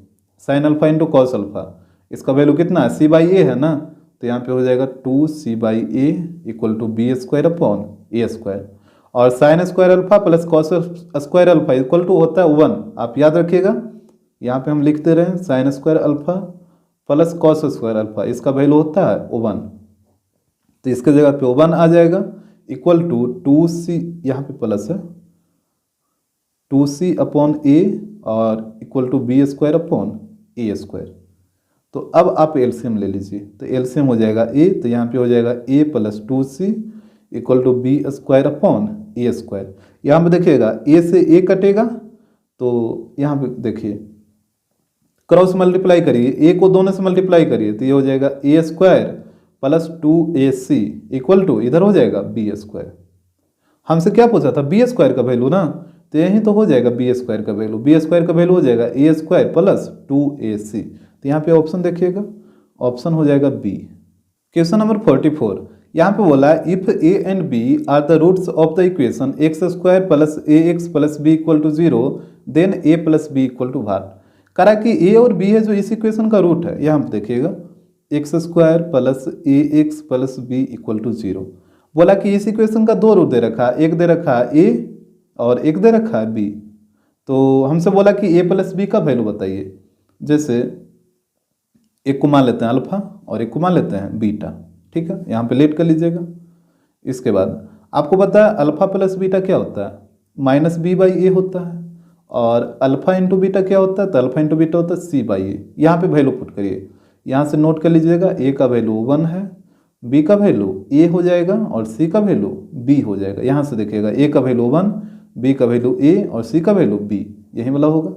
sign alpha into cos alpha, इसका वैल्यू कितना है सी बाई ए है ना, तो यहाँ पे हो जाएगा 2c by a equal to B square upon A square, और sine square alpha plus cos square alpha equal to होता है 1। आप याद रखिएगा यहाँ पे हम लिखते रहे sign square alpha plus cos square alpha, इसका वैल्यू होता है 1, तो इसके जगह पे 1 आ जाएगा इक्वल टू 2c, यहाँ पे प्लस है 2c अपॉन ए और equal to B square upon A square. तो अब आप एलसीएम ले लीजिए, तो एलसीएम हो जाएगा ए, तो यहाँ पे हो जाएगा a plus 2c equal to B square upon A square. यहाँ पे देखिएगा ए से ए कटेगा, तो यहाँ पे देखिए क्रॉस मल्टीप्लाई करिए, ए को दोनों से मल्टीप्लाई करिए तो ये हो जाएगा ए square plus 2ac equal to इधर हो जाएगा बी स्क्वायर। हमसे क्या पूछा था, बी स्क्वायर का वैल्यू ना, तो यही तो हो जाएगा बी स्क्वायर का वैल्यू, बी स्क्वायर का वैल्यू हो जाएगा ए स्क्वायर प्लस 2ac। तो यहाँ पे ऑप्शन देखिएगा ऑप्शन हो जाएगा बी। क्वेश्चन नंबर 44, यहाँ पे बोला है if A and b are the roots of the equation x square plus A x plus B equal to 0 then a plus B equal to what. करा कि ए और बी है जो इस इक्वेशन का रूट है, यहाँ पे देखिएगा X square plus A x plus B equal to 0। बोला कि इस इक्वेशन का दो रूट दे रखा है, एक दे रखा है ए और एक दे रखा है बी। तो हमसे बोला कि ए प्लस बी का वैल्यू बताइए। जैसे एक को मान लेते हैं अल्फा और एक को मान लेते हैं बीटा, ठीक है, यहाँ पे लेट कर लीजिएगा। इसके बाद आपको पता है अल्फा प्लस बीटा क्या होता है, माइनस बी बाई ए होता है, और अल्फा इंटू बीटा क्या होता है, तो अल्फा इंटू बीटा होता है सी बाई ए। यहाँ पे वैल्यू पुट करिए, यहाँ से नोट कर लीजिएगा ए का वैल्यू 1 है, बी का वैल्यू ए हो जाएगा और सी का वैल्यू बी हो जाएगा। यहाँ से देखिएगा ए का वैल्यू 1, बी का वैल्यू ए और सी का वैल्यू बी, यही वाला होगा।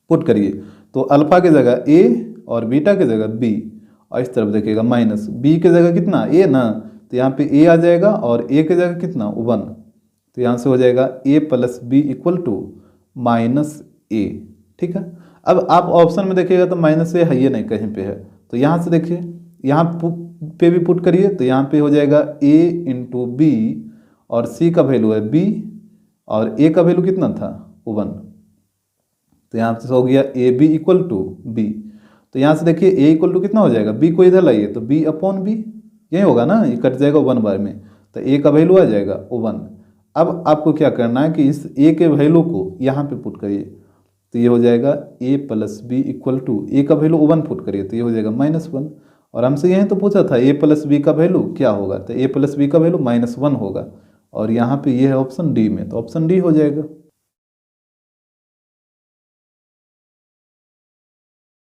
पुट करिए तो अल्फा की जगह ए और बीटा की जगह बी, और इस तरफ देखिएगा माइनस बी की जगह कितना ए ना, तो यहाँ पे ए आ जाएगा और ए की जगह कितना 1, तो यहाँ से हो जाएगा a plus B equal to minus a. ठीक है, अब आप ऑप्शन में देखिएगा तो माइनस ए है ये नहीं कहीं पे है, तो यहाँ से देखिए यहाँ पे भी पुट करिए तो यहाँ पे हो जाएगा ए इंटू बी और सी का वैल्यू है बी और ए का वैल्यू कितना था 1, तो यहाँ से हो गया A B equal to B. तो यहाँ से देखिए ए इक्वल टू कितना हो जाएगा, बी को इधर लाइए तो बी अपॉन बी, यही होगा ना, ये कट जाएगा 1 बार में, तो ए का वैल्यू आ जाएगा 1। अब आपको क्या करना है कि इस ए के वैल्यू को यहाँ पे पुट करिए, तो ये हो जाएगा a plus B equal to ए का वैल्यू 1 पुट करिए तो ये हो जाएगा -1। और हमसे यही तो पूछा था ए प्लस बी का वैल्यू क्या होगा, तो ए प्लस बी का वैल्यू -1 होगा, और यहाँ पे ये है ऑप्शन डी में, तो ऑप्शन डी हो जाएगा।